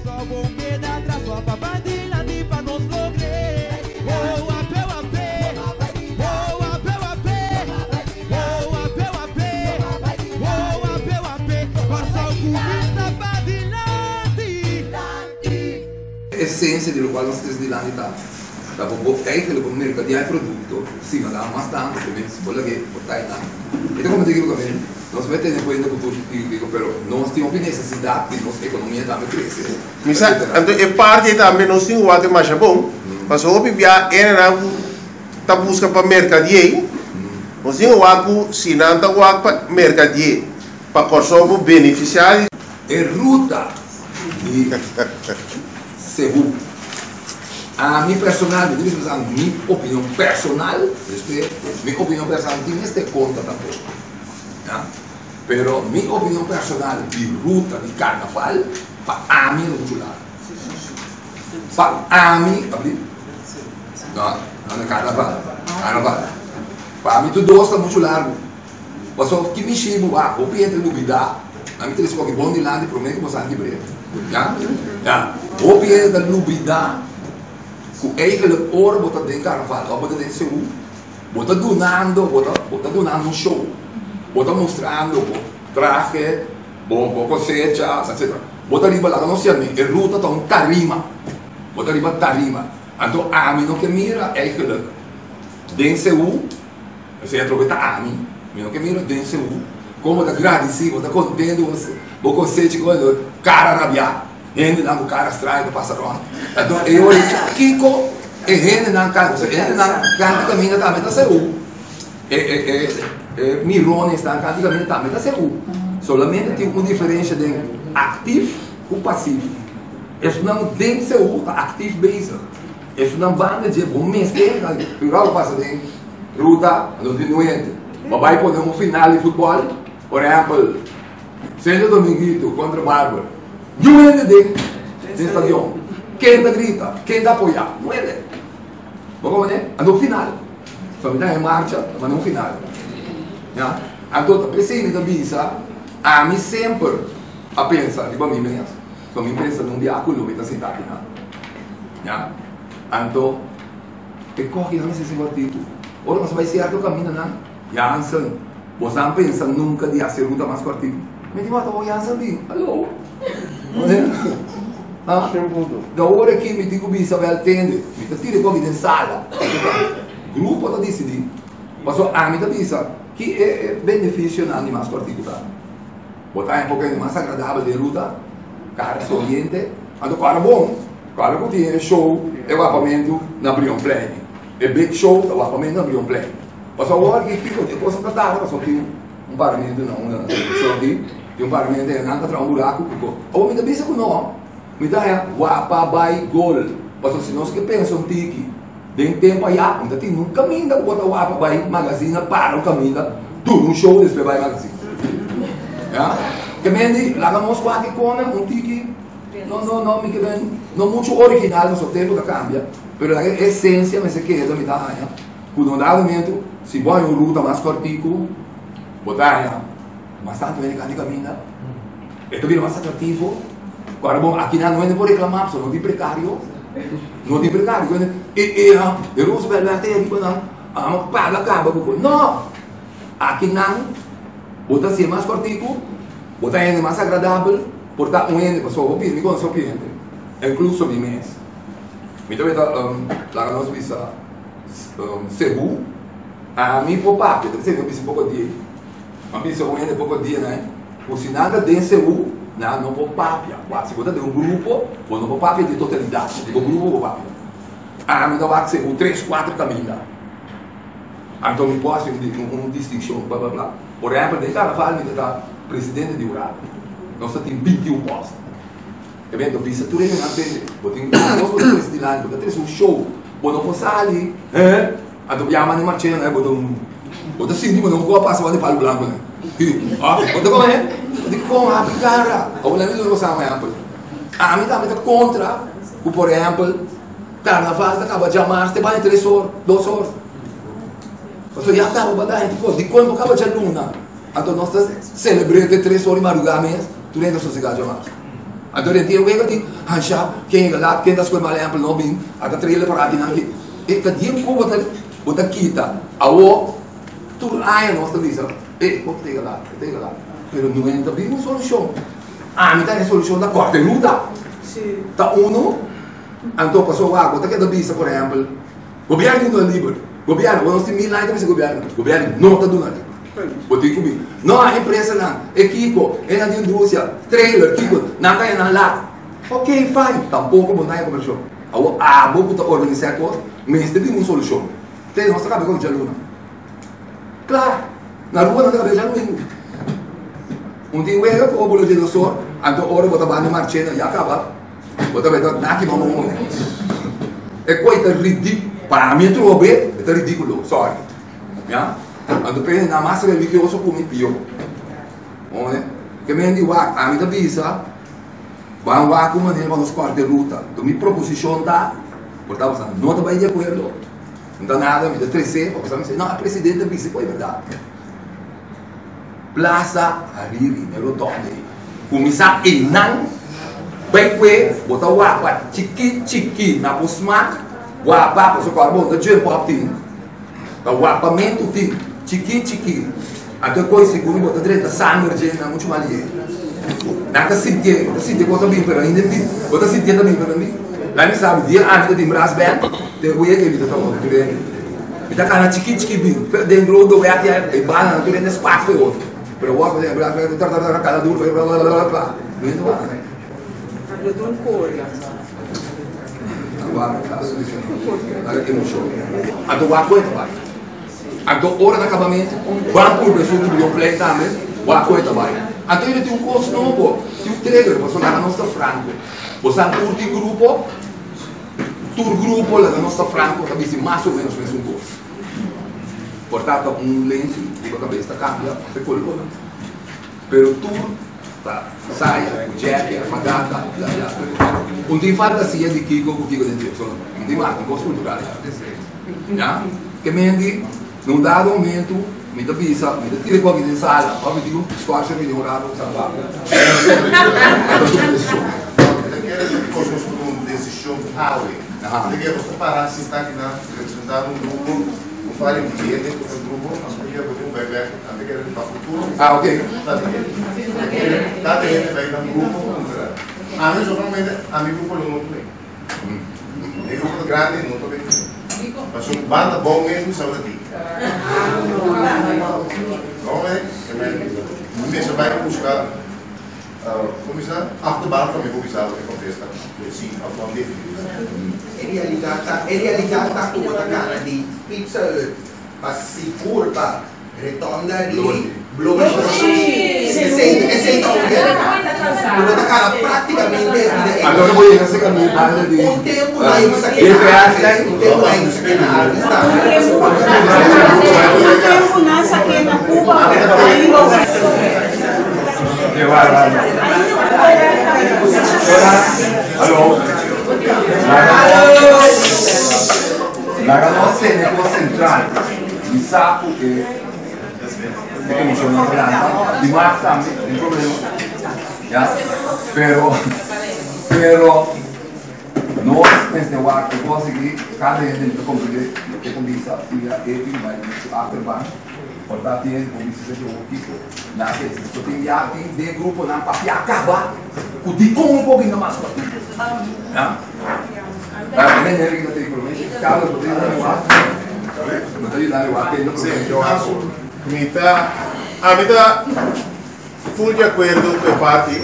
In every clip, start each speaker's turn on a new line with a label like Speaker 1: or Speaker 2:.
Speaker 1: Só vou quedar atrás sua babadinha de pra nos lograr. Oh, apé, apé. Oh, apé, apé. Oh, apé, apé. Oh, apé, apé. Passa o cubista pra dilante.
Speaker 2: Essência do qual nós estamos dilante está. Da bobo eigenlijk om mercadear produto, sim, mas dá bastante também, se bola que botar aí lá. Então como digo também, nós vamos ter depois do futuro que pero nós temos necessidade de nossa economia também crescer.
Speaker 3: Então é parte também nós temos o ato mais bom, mas o bibia era tá busca para mercadear, nós temos o ato se não tá o ato para mercadear, para correr beneficiário.
Speaker 2: É ruta de seguro. A minha personal, minha opinião personal, minha opinião personal tem esta conta também. Mas minha opinião personal de ruta de carnaval, para a mim não é lá. Para a mim, não é carnaval. Para mim tudo está muito largo. Mas só que me chamo, vou pedir dúvida. A mim tem que ser bom de lá, de prometo que você não quebre. Vou pedir dúvida. Eigenlijk oor wordt dat in carnaval, wordt dat in Seoul, wordt dat donando um show, wordt dat mostrando traje, cosecha, etc. Wordt dat lá não sei nem, é ruta tão tarima, wordt dat tarima. Então a mim não que mira eigenlijk in Seoul, se é trocar a mim não que mira in Seoul, como tá agradecido, tá contente, vou cosecha com cara rabiar. Gente não cara estranho do passarinho. Então eu disse Kiko e gente não canta também tá Seul. Mirone está canticamente também tá Seul. Solamente tem uma diferença de ativo e passivo. Isso não tem Seul, tá ativo base. Isso não banda de bom mês tem, igual passa de ruta, não tem doente. Vai poder um final de futebol, por exemplo, Sendo Dominguito contra Bárbara. Não é de estadião. Quem grita, quem apoia, não é de. Vamos ver? No final. Só me dá em marcha, mas no final. Então, a presidente da Bisa, a mim sempre a pensar, de mim mesmo. Só me pensa num dia com o Luís da cidade. Então, que corre não se sentido. Ora, mas vai ser o caminho, não? Jansen, você não pensa nunca de fazer luta mais cortita. Me diz, o Jansen diz, alô? Da hora que me digo bisa vai atender, me tira com a sala. Grupo está decidindo. Mas a mim da bisa que é benefício na animais corticulada. Botar um pouquinho mais agradável de luta, cara sorriente, ando cara bom, cara que tem show, equipamento na Brion Plane. É big show, equipamento na Brion Plane. Mas agora que fica de coisa para dar, só tem paramento não, uma pessoa aqui, tem paramento nada para buraco, ficou. Ou me dá bisa com não. Me dá guapa vai gol. Mas se nós que pensam tiki, tem tempo aí, ainda tem um caminho da bota guapa vai magazine para o caminho, tudo um show depois vai magazine. Que mendi lá vamos quase com um tiki, não me querem, não muito original, no seu tempo da cambia, mas a essência me se queda me dá, com um dado momento, se vai um ruta mais cortico, botar bastante bem de caminho, é também mais atrativo. Agora, bom, aqui não é por reclamar, só não tem precário. Não tem precário. Eu não sou até não, paga acaba com não. Aqui não, botar ser mais cortico, botar ainda mais agradável, portar um ende para sua opinião, me conhece o cliente, incluso de mês. Me também lá nós visa seguro, a mim por parte, eu sei que eu preciso pouco dia, mas preciso um ende pouco dia, né? Por se nada tem seguro. Não vou papia. Se você tem um grupo, você não vou papia de totalidade. Tem um grupo, vou papia. Me dá o ser 3, 4 caminhos. Então, eu posso uma distinção, blá blá blá. Por exemplo, de carnaval, me dá presidente de Urado. Nós temos 21 postos. É bem, eu disse, tu não entende. Você tem um presidente, você tem um show. Você não pode ali. Então, eu amo a marcha, você sentiu, não pode passar de palo branco. Você como é? Como a cara, ou na mesma coisa a mim também contra, por exemplo, carnaval acaba de amar, você vai 3 horas, 2 horas. Você já acaba de dar, de quando acaba de luna, então nós celebramos 3 horas de madrugada mesmo, tu nem da sociedade de amar. Então ele tem que dizer, Hansha, quem é lá, quem está escolhendo malha amplo não bem, até trailer para aqui não que, e que dia como botar quita, ao tu aí nós estamos dizendo, como tem lá, pero não é também uma solução. Me dá a solução da quarta luta. Tá então passou água, tá que da bisa por exemplo, governo não é livre, governo, nós temos mil ainda governo não está dando nada. Botei comigo. Não há empresa não. É Kiko, é na indústria, trailer, Kiko, não cai na lá. Ok, fine. Tampouco vou dar comercial. Vou botar organizar coisas, mas tem uma solução. Tem nossa cabeça com jaluna. Claro, na rua não tem cabeça jaluna. Tem o erro com o bolo de doçor, então hora botar banda marchena e acaba. Botar beto daqui não vamos. É coisa ridícula. Para mim trovo bem, é ridículo. Sorry. Já? Quando pensa na massa che io so come più, che mi dico, a mi da bisa, vanno a come ne vanno scorte ruta, tu mi proposizione da, portavo sta nota vai di quello, non da nada, mi da 3 o cosa mi dice, no, il presidente bisa poi verdad. Plaza arrivi nello rotonde, come sa il nan, bem que, bota guapa, chiqui, na posmak, guapa, posso carbon da gel pop-tin, da guapa mento tin. Chiqui, até coisa seguro bota direita sangue na muito malia. Nada sentir coisa bem para ainda tem, bota sentir também para mim. Lá me sabe dia antes de braço bem, tem o que ele tá tomando direito. E tá cara chiqui bem, dentro do é que é bana do dentro espaço foi outro. Pero o que é braço tá cada duro blá. Não é nada.
Speaker 4: Eu tô cor.
Speaker 2: Agora, olha que no show. A do guapo vai. Então, hora de acabamento, vai por pessoa que viu play também, vai coisa vai. Então, ele tem curso novo, tem trailer, você lá na nossa Franco. Você curte grupo, tour grupo lá na nossa Franco, que diz mais ou menos um curso. Portanto, lenço, de cabeça cambia, é color. Pero tour, saia, jacket, magata, tem fantasia de Kiko de Deus, não tem mais, um curso cultural. Que me num dado momento, me dá pizza, me dá tira qualquer coisa em sala, pode me dizer, escolhe me demorar o salvar.
Speaker 5: Coisas com decisão highway. Porque você parar se está aqui na representar um grupo, não fale um dia dentro do grupo, mas porque eu vou beber, até que ele está futuro.
Speaker 2: Ok.
Speaker 5: Tá dentro vai dar um grupo, mas normalmente a mim grupo não tem. É grupo grande, não tem. Mas um banda bom mesmo sabe daqui. Não é? Você vai buscar começar afterbar também começar o que acontece sim atualmente.
Speaker 6: Ele é ligado com a cara de pizza para seguro para retonda de bloco. Esse então cara praticamente
Speaker 2: agora vou ir nessa caminhada de
Speaker 6: o tempo vai isso aqui o tempo vai isso aqui na árvore está
Speaker 4: O tempo nessa aqui na Cuba
Speaker 2: la nostra è concentrata il sapo che non c'è una planta di Marta il problema però noi queste guardi cose che cade dentro compito che comincia a prima afterbank portati in come si dice un tipo na che sto inviati del gruppo na papia acaba con di un po' in más Para mim, ele tem promessa, cada vez mais lá. Não tem nada lá, tem no
Speaker 3: Sim, eu acho. A mim está full de acordo com a parte.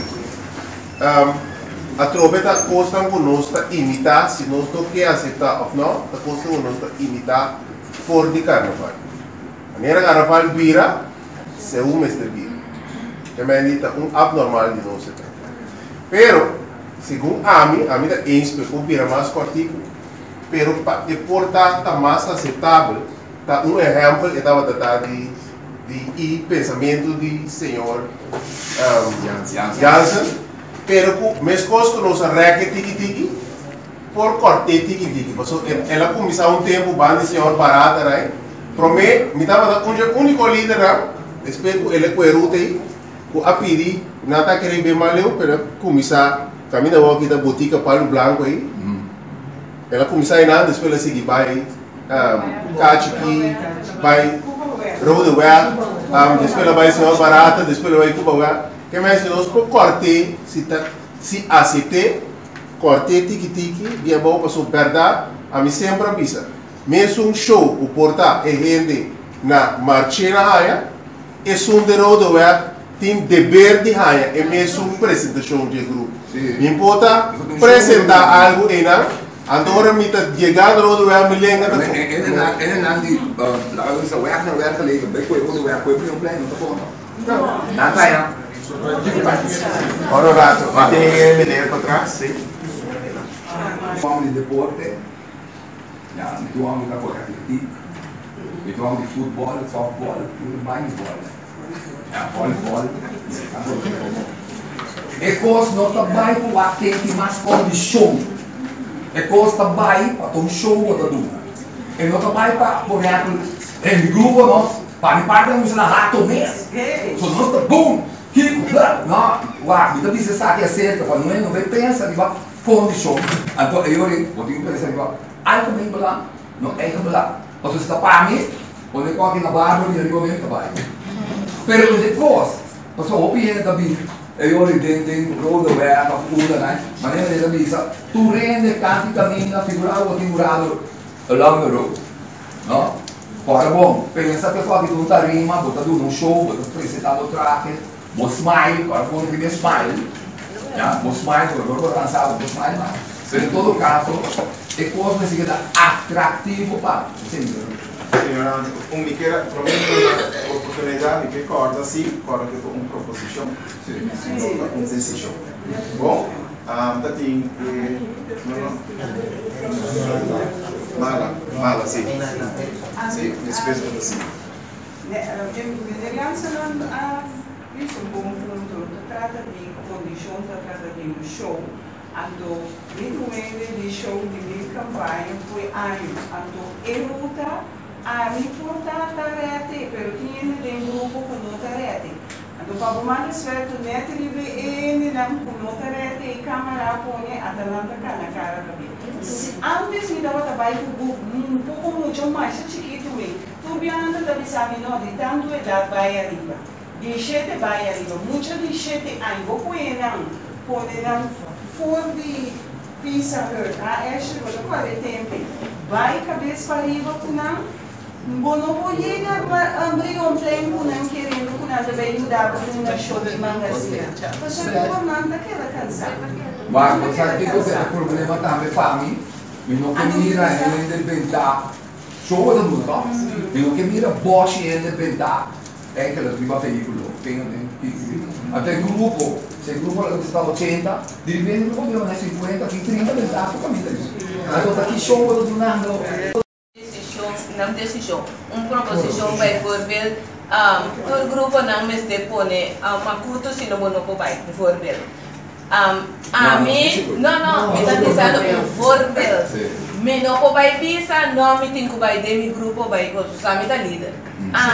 Speaker 3: A troveta costa conosco imitar, se nós não quer aceitar ou não, a costa conosco imitar fora de carnaval. A minha carnaval vira, se um mês de vira. Que me indica abnormal de nós. Pero segundo a mim é inspirado vira mais cortico, pero para portar está mais aceitável. Tá exemplo eu estava tratando de pensamento de senhor Jansen, pero com mais coisas que nós arranca tiki por corte tiki, ela começou tempo bando senhor barata, né? Para mim, me estava o único líder, espero ele com a ruta aí, com a pedir, não está querendo bem mal, pero começar Camina aqui da botica Palo Blanco aí. Ela começa a ir na depois ela segue vai Kachiki, vai Rodewear, depois ela vai Senhor Barata, depois ela vai Cuba. Que mais que nós corte se aceite, corte tiki-tiki, via bom para sua verdade, a mim sempre avisa. Mesmo show, o porta é gente na marchena raia, é um de Rodewear, tem dever de raia, é mesmo apresentação de grupo. Importa apresentar algo em a Andorra me está chegando no lugar me lembra da
Speaker 2: Ele não diz, lá eu sou werk ali, bem coisa quando werk coisa não plano, tá bom? Não vai não.
Speaker 3: Ora rato, tem menino para trás, sim.
Speaker 2: Vamos de deporte, já, me vamos da coisa atletica, me vamos de futebol, softball, baseball, já, voleibol, e coisa não tá bem para o que mais condição. E coisa também para ter show da duna. E não também para, por exemplo, em grupo nós, para parte nós na rato mês. Só nós tá bom, que não, uau, então você sabe que é certo, quando não vai pensar, vai condição. Então eu vou ter que pensar, algo bem lá, não é que lá. Mas você está para mim, quando eu coloco na barra, eu digo mesmo trabalho. Mas depois, a sua opinião também. Eu tem rodoviária, a figura, né? Mas nem da bisa, tu rende canti cammina figurado along the road, no? Ora bom, pensa che fa che tu ta rima, bota tu un show, bota presentato track, bo smile, ora bom que smile, já, bo smile, agora cansado, bo smile, mas em todo caso, é coisa que dá atrativo para, entendeu?
Speaker 7: Senhora, me quer prometer uma oportunidade, me recorda sim, para que uma proposição, uma decisão. Bom, tá tem mala, sim, despesa da sim.
Speaker 4: Relacionando a isso, um bom ponto, trata de condições, trata de um show. Ando, muito bem de show de minha campanha foi anos, ando eruta a me portar tarete, pero tinha de grupo com no tarete. Ando para o mais certo, net ele não com no tarete e câmera põe atalanta na cara da mim. Antes me dava trabalho um pouco muito mais chiquito mesmo. Tu viando da bisami não de tanto idade vai arriba. De 7 vai arriba, muita de 7 anos, vou pôr não for de pizza a este vou qual é tempo. Vai cabeça para arriba com não. Não vou chegar a abrir tempo não querendo com nada bem mudar para uma show de mangazinha. Você é formando daquela canção.
Speaker 2: Mas você sabe que você tem problema também para mim. Eu não quero mirar ele inventar show da música. Eu não quero mirar Bosch ele inventar aquela prima veículo. Até grupo, se o grupo está 80, de repente não vou 50, 30, pensar por caminho disso. Então aqui show do Nando.
Speaker 8: Não decisão, proposição vai por ver, o grupo não me depone uma curta se não vou vai por ver. A mim, não, me está dizendo por ver. Me não vai visa, não me tenho que vai de meu grupo vai por me tá líder.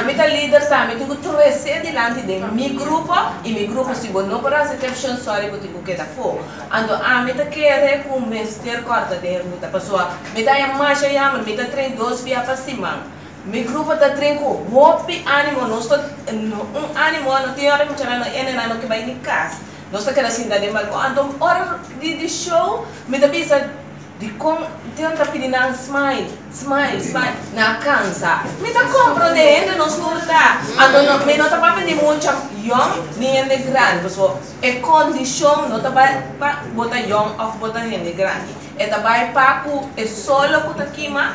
Speaker 8: Me tá líder tá, me tenho que trouxer delante de meu grupo e meu grupo se não para reception sorry vou tenho que dar fogo. Ando me tá querer com mestre corta de ruta pessoa, me tá em marcha já, me tá trein 2 via para cima. Meu grupo tá trein com hope ânimo, não estou ânimo, não tem hora que eu não que vai em casa. Nós estamos aqui na cidade de Malco. Então, hora de show, me dá visa de como tenta pedir smile, na cansa. Me dá compra de gente não surta. Então, me não está para pedir muito young nem gente grande, pessoal. É condição não está para botar young ou botar gente grande. É também para é solo que está aqui, mas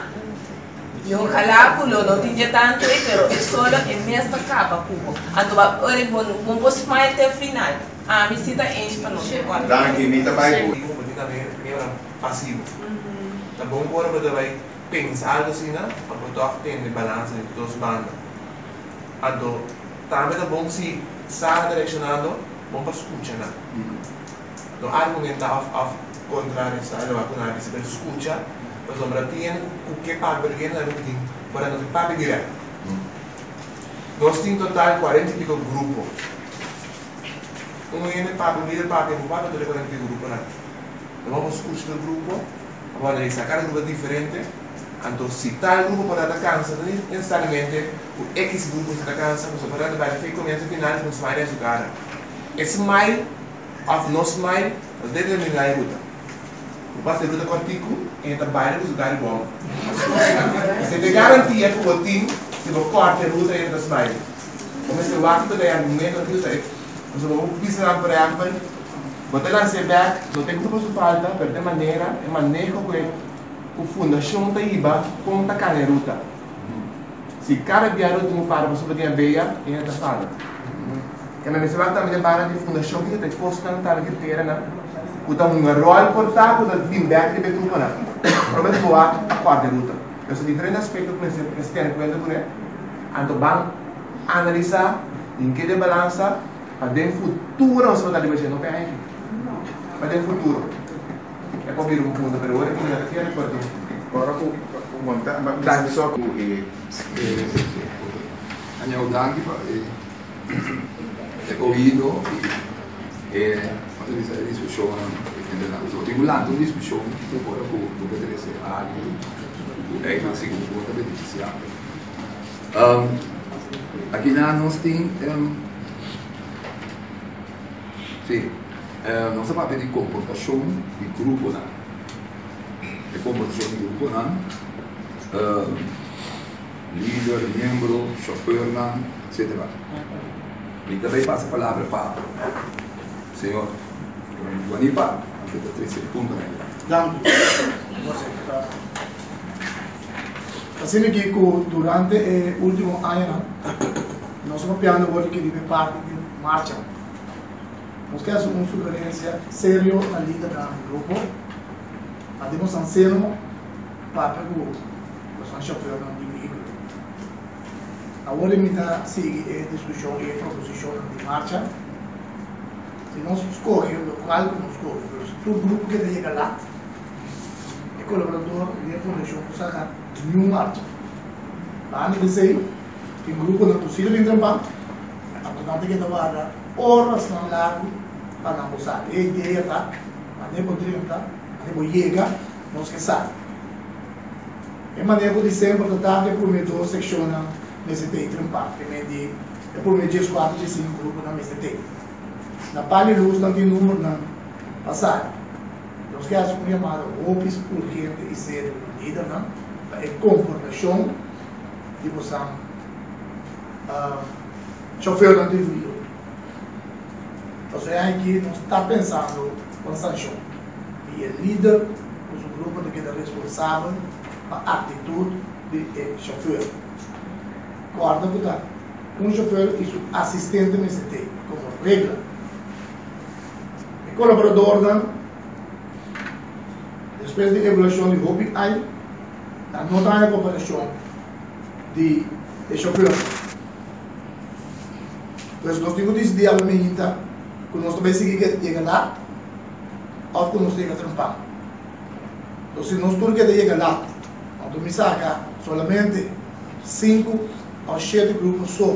Speaker 8: eu calaculo não tinha tanto, mas é solo é mesmo capa cubo. Então, vamos smile até o final. Me cita em espanhol.
Speaker 7: Danke, me também.
Speaker 9: Passivo. Tá bom agora você vai pensar assim, né? Para botar tem de balança entre duas bandas. Ado, também tá bom se está direcionado, bom para escutar, né? Então argumentar ao contrário, está a vacuna se para escutar, mas sombra tem o que para ver na ruim, para não para direto. Nós temos total 40 e pico grupo. o líder parte do quadro do grupo, né? Vamos curso do grupo, vamos analisar cada grupo diferente. Então, se tal grupo pode dar cansa, não necessariamente o X grupo está cansa, mas pode dar efeito começo final, não se vai ajudar. Smile, of no smile, mas determinar a ruta. O passo de ruta cortico, e trabalha com os lugares bons. Se te garantia que o time, se você corta a ruta, entra smile. Como se o acto de argumento aqui, você vai pisar por exemplo, você lança back, não tem muito que falta, mas de maneira, é manejo que a fundação está aí, como está cá na ruta. Se cada viaduto não para, você vai ter a beia, e entra fala. Que na minha também para de fundação que tem posto cantar aqui pera na uta um rol portátil da feedback de Gruponan. Provavelmente vou a quarta ruta. Eu sou diferente aspecto que você tem conta com ele. Então vamos analisar em que de balança para dentro futuro nós vamos estar divergindo não perde. Para dentro futuro. É para vir ponto para agora que não quer recordo.
Speaker 7: Agora o montar, mas só com
Speaker 2: Andiamo danke è ouvido e quando vi sei discussione regolando una discussione che poi deve essere è una sicura beneficiaria aqui na nós tem sì non si parla di comportazione di Gruponan e comportazione di Gruponan líder, membro, chauffeur, etc. E também passa a palavra para o senhor Guanipa, que está 13 pontos.
Speaker 10: Assim que durante o último ano, nós estamos piando agora que vive parte de marcha. Nós queremos uma sugerência séria na líder do grupo, a demonstração para o chauffeur do veículo. Agora me dá seguir a discussão e a proposição de marcha. Se nós escolhemos o local que nós escolhemos, se o grupo que chega lá, o colaborador e a fundação que saca nenhuma marcha. Lá não sei que o grupo não é possível entrar, a que estava horas na lago para não usar. E a ideia está, a gente pode entrar, a gente pode chegar, não esquecer. É maneira de sempre tratar por meio de secções nesse tempo, primeiro é por meio de 4 de 5 grupos na mesma tempo. Na palha luz não tem número na passagem. Nós queremos um chamado office urgente e sério de líder, é comportação de você chofer não tem vídeo. Ou seja, aqui nós está pensando com sanção. E o líder, o grupo que é responsável a atitude de chofer. Guarda cuidado. Um chofer e seu assistente nesse tempo, como regra. O colaborador, depois de evaluação de hobby, aí, não está a cooperação de chofer. Então, nós temos que decidir a medida que nós também seguimos que chega lá, ou que nós temos que trampar. Então, se nós temos que chegar lá, então me saca solamente 5 ou 7 grupos só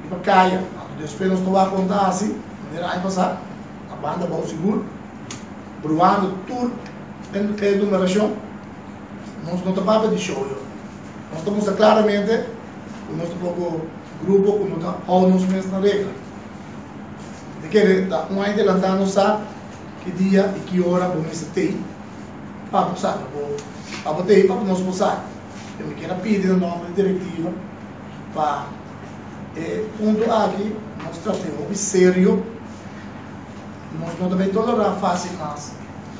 Speaker 10: e para caia. Depois nós vamos contar assim, maneira aí passar, a banda vai seguro, provando tudo em enumeração, nós não estamos de show. Nós estamos claramente o nosso grupo, que nós estamos mesmo na regra. De que um ainda adelantando sabe que dia e que hora vamos ter para passar. Para ter para nós passar. Eu me quero pedir o nome da diretiva para ponto aqui nós tratamos de sério, nós não devemos tolerar fácil, mas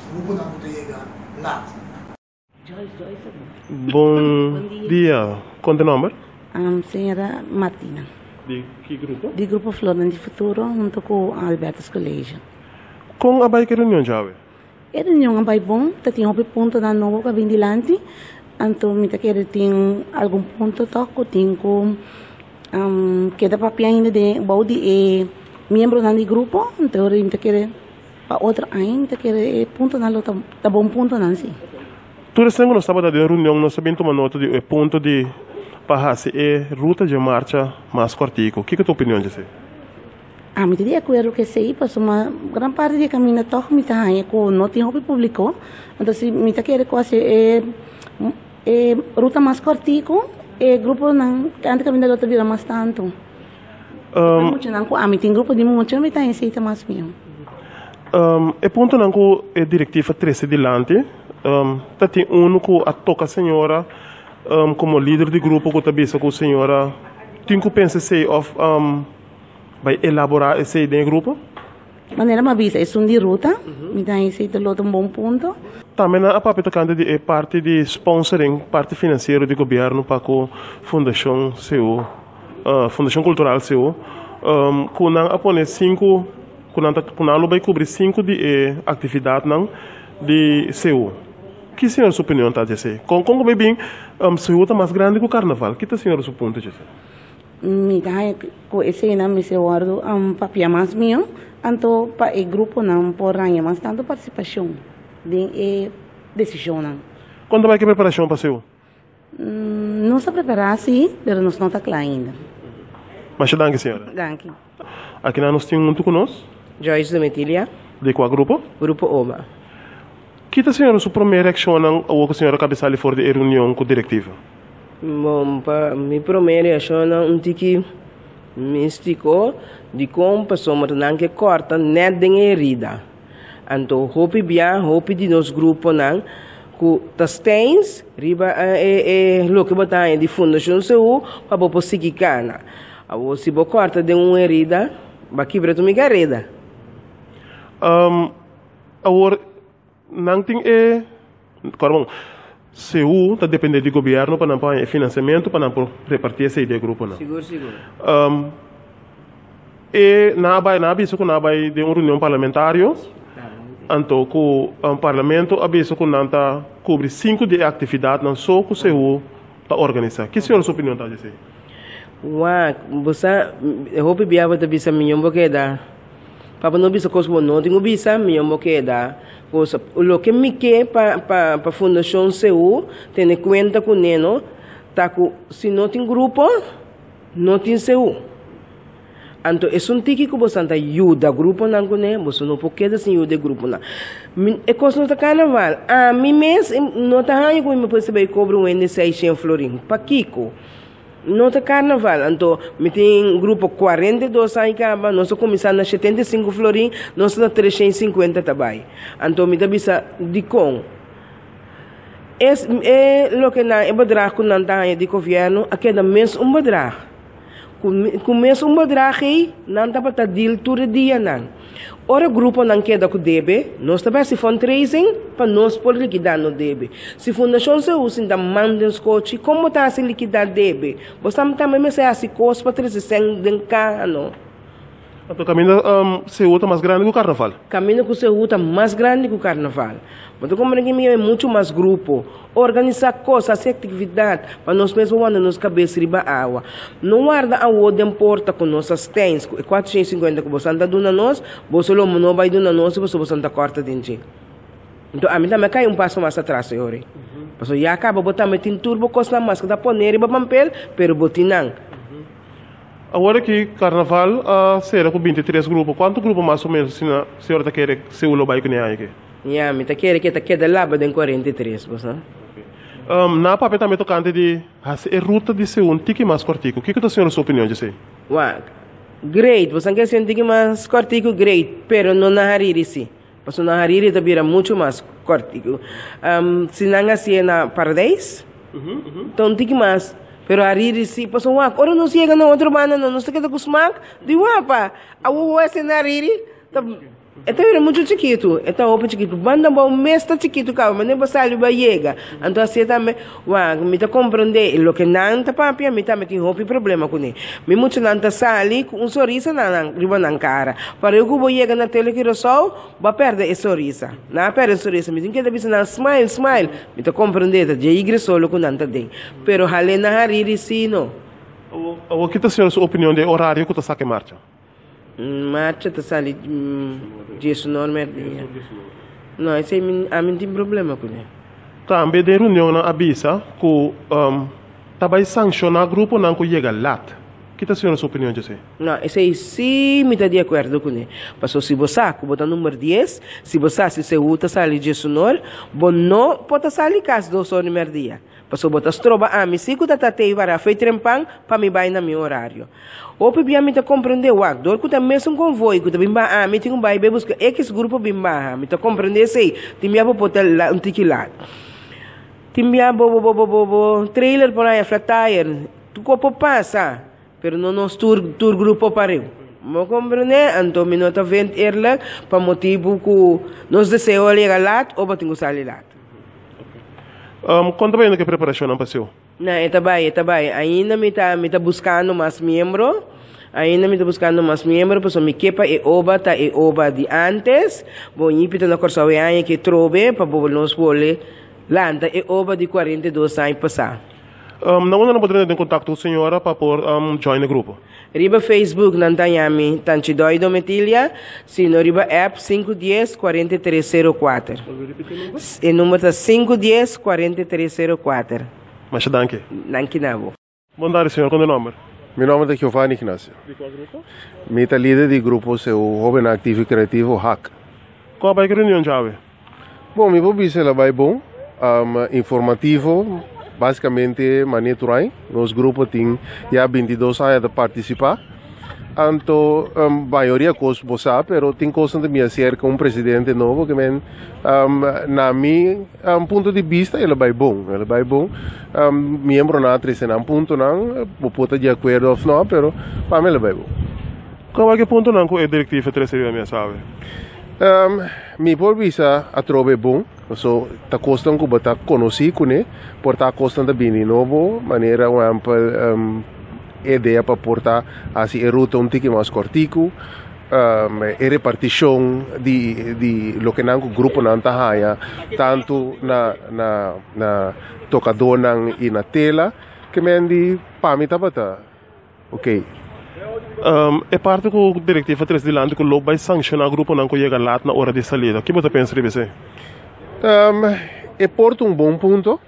Speaker 10: o grupo não pode chegar lá.
Speaker 11: Bom dia. Qual é o nome?
Speaker 12: Senhora Martina.
Speaker 11: De que grupo?
Speaker 12: De Grupo Floran de Futuro, junto com a Albertus Colégio.
Speaker 11: Com a bike reunião já?
Speaker 12: A reunião é bom, tem um ponto da novo que vem dilante. Então, me quer tem algum ponto toco, tem com que dá papel ainda de bode membro do grupo, então me quer para outra ainda quer ponto na luta, tá bom ponto não sim.
Speaker 11: Tudo isso não estava da reunião, nós sabemos tomar nota de ponto de para a ruta de marcha mais cortico. O que é a tua opinião disso?
Speaker 12: A mim teria acordo que sei, passou uma grande parte do caminho toque me tá aí com não tem hobby público, então se me tá querer quase ruta mais cortico, grupo não, antes caminho da outra vira mais tanto. Muito não com a mim tem grupo de muito me tá aí sei mais mesmo.
Speaker 11: E ponto não com a diretiva 13 dilante, tá tem que a toca a senhora como líder de grupo que tá bisa com a senhora, tem que pensar se vai elaborar essa ideia em grupo?
Speaker 12: Maneira mais vista, é de ruta, me dá esse outro bom ponto.
Speaker 11: Também a papel tocante de parte de sponsoring, parte financeira do governo para a Fundação CU, Fundação Cultural CU, quando a poner 5, quando vai cobrir 5 de atividades de CU. Que senhora sua opinião está dizendo? Como bem, CU está mais grande que o Carnaval. Que a senhora sua ponto dizer?
Speaker 12: Me dá com esse nome se guardo papel mais meu, então para o grupo não por ranha mais tanto participação de decisão não.
Speaker 11: Quando vai que preparação para seu?
Speaker 12: Não se preparar sim, mas não está claro ainda.
Speaker 11: Mas danke senhora.
Speaker 12: Danke.
Speaker 11: Aqui nós temos muito conosco.
Speaker 13: Joyce Dometilha.
Speaker 11: De qual grupo?
Speaker 13: Grupo OMA.
Speaker 11: Que a senhora sua primeira ação ou a senhora cabeçalha fora de reunião com a diretiva?
Speaker 13: Bom, para minha primeira ação tiki místico de como pessoa que corta net de herida. Então, hope bia, hope de nos grupo não, que tastens riba lo que botar de fundação seu para botar psíquica. Abo se bo corta de uma herida, vai quebrar tu minha herida.
Speaker 11: Agora não tem claro, CU está dependendo do governo para não pagar financiamento para não repartir essa ideia grupo não.
Speaker 13: Seguro.
Speaker 11: E na aviso que na vai de uma reunião parlamentária, então o parlamento aviso que não está cobre 5 de atividades não só que o CU está organizando. Que senhora sua opinião está dizendo?
Speaker 13: Você hope bia vai te bisa minha boqueda. Para não bisa coisa não tenho bisa minha boqueda. O que me quer para fundação CU tem em conta com neno, tá se não tem grupo, não tem CU. Então, é um tiki que você ajuda grupo não com né, você não pode querer sem ajuda grupo não. É coisa não tá carnaval. A mim mesmo não tá aí como me perceber cobro um de 600 florim para Kiko. Não tá carnaval, então me tem grupo 42 aí acaba, nós começando a 75 florim, nós na 350 também. Então me dá bisa de com. É lo que na é bedrag com não tá aí de governo, aquele mês bedrag. Com mês bedrag aí, não tá para deal todo dia não. Ora grupo não queda com debe, nós também se fundraising para nós por liquidar no debe. Se fundação se usa ainda manda os coches, como está se liquidar debe? Você também me sei assim coisa para trazer de cá, não?
Speaker 11: Então caminho se usa mais grande que o Carnaval.
Speaker 13: Caminho que se usa mais grande que o Carnaval. Mas como ninguém é muito mais grupo, organizar coisas, atividade, para nós mesmos quando nos cabeça riba água. Não guarda a água de importa com nossas tens, 450 que você anda dando nós, você não vai dando nós, você anda corta dentro. Então a mim também cai passo mais atrás, senhor. Porque já acaba botar metendo turbo coisa mais que dá poner riba papel, pero botinang.
Speaker 11: Agora que Carnaval será com 23 grupos, quanto grupo mais ou menos a senhora está querendo se o lobai que nem aí?
Speaker 13: Me tá querendo que tá queda lá para 43, você?
Speaker 11: Na papel também tocante de a ruta de ser um tique mais cortico. O que a senhora sua opinião disso?
Speaker 13: Great, você quer ser um tique mais cortico, great, pero não na hariri sim. Porque na hariri também muito mais cortico. Se não assim na Paradise, então um tique mais. Pero hariri sim, porque agora não chega na outra banda, não se queda com smack, de wapa, a uva na hariri, então era muito chiquito, então opa chiquito, banda bom mês tá chiquito cá, mas nem passar ali vai chega, então assim também, me tá compreender, o que não tá papia, me tá metendo roupa problema com ele, me muito não tá sali com sorriso na riba na cara, para eu que vou chegar na tele que o sol, vai perder esse sorriso, não perde sorriso, me tem que dar na smile, me tá compreender, tá de igreja solo com não tá dentro, pero hale na hariri sim não.
Speaker 11: O que a senhora sua opinião de horário que tu saque marcha?
Speaker 13: Marcha tá sali disso não merda. Não, esse a mim tem problema com ele.
Speaker 11: Também de reunião na avisa que vai sancionar grupo não que chega lá. Que está sendo a sua opinião, Jesse?
Speaker 13: Não, esse aí sim me está de acordo com ele. Passou se você botar número 10, se você se usa sali de sonor, bom não pode sair caso do seu número dia. Passou botar stroba a mim, se que tá tei para foi trempang para me vai na meu horário. O bebia me tá compreender o dor que também são convoio, que também vai a mim tem um vai buscar X grupo bimba, me tá compreender sei, tem minha botar lá um tiquilat. Tem minha trailer por aí flat tire, tu copo passa. Pero não nos tour grupo pareu. Mo compreender? Então me nota vend erla para motivo que nos deseo ligar lá ou batingo sali lá.
Speaker 11: Quanto bem que preparação não passou?
Speaker 13: Não, está bem. Ainda me tá buscando mais membro. Porque me quepa e oba de antes. Bom, ipita na corsa aí que trobe para nos pole lanta e oba de 42 anos passar.
Speaker 11: Não poderia ter contato com a senhora para por join o grupo?
Speaker 13: Riba Facebook nantanyami tanchidoi dometilia, sino riba app 510-4304. E número tá 510-4304.
Speaker 11: Mas danke.
Speaker 13: Danke nabo.
Speaker 11: Bom dia, senhor. Qual é o nome?
Speaker 3: Meu nome é Giovanni Ignacio.
Speaker 11: De qual grupo?
Speaker 3: Eu sou líder do grupo seu Jovem Ativo e Criativo HAC.
Speaker 11: Qual é a reunião, Jave?
Speaker 3: Bom, meu hobby é bom, informativo, basicamente maniturai. Nosso grupo tem já 22 anos de participar. Então, a maioria coisas você pero tem coisas de me ser com um presidente novo que na minha ponto de vista ele vai bom, membro na três não ponto não, pode de acordo ou não, pero para mim ele vai bom.
Speaker 11: Qual é o ponto não com a diretiva terceira minha sabe?
Speaker 3: Mi por visa a trove bom, so ta costam que bota conheci com ele, por ta costam da bini novo, maneira um ampla ideia para portar assim a ruta um tique mais cortico, a repartição de lo que não grupo não tá haya, tanto na tocador não e na tela, que mendi para mim tá bata, ok.
Speaker 11: É parte que a diretiva 3 de Lante que o vai sancionar o grupo não que chega lá na hora de saída. O que você pensa disso?
Speaker 3: É porto bom ponto,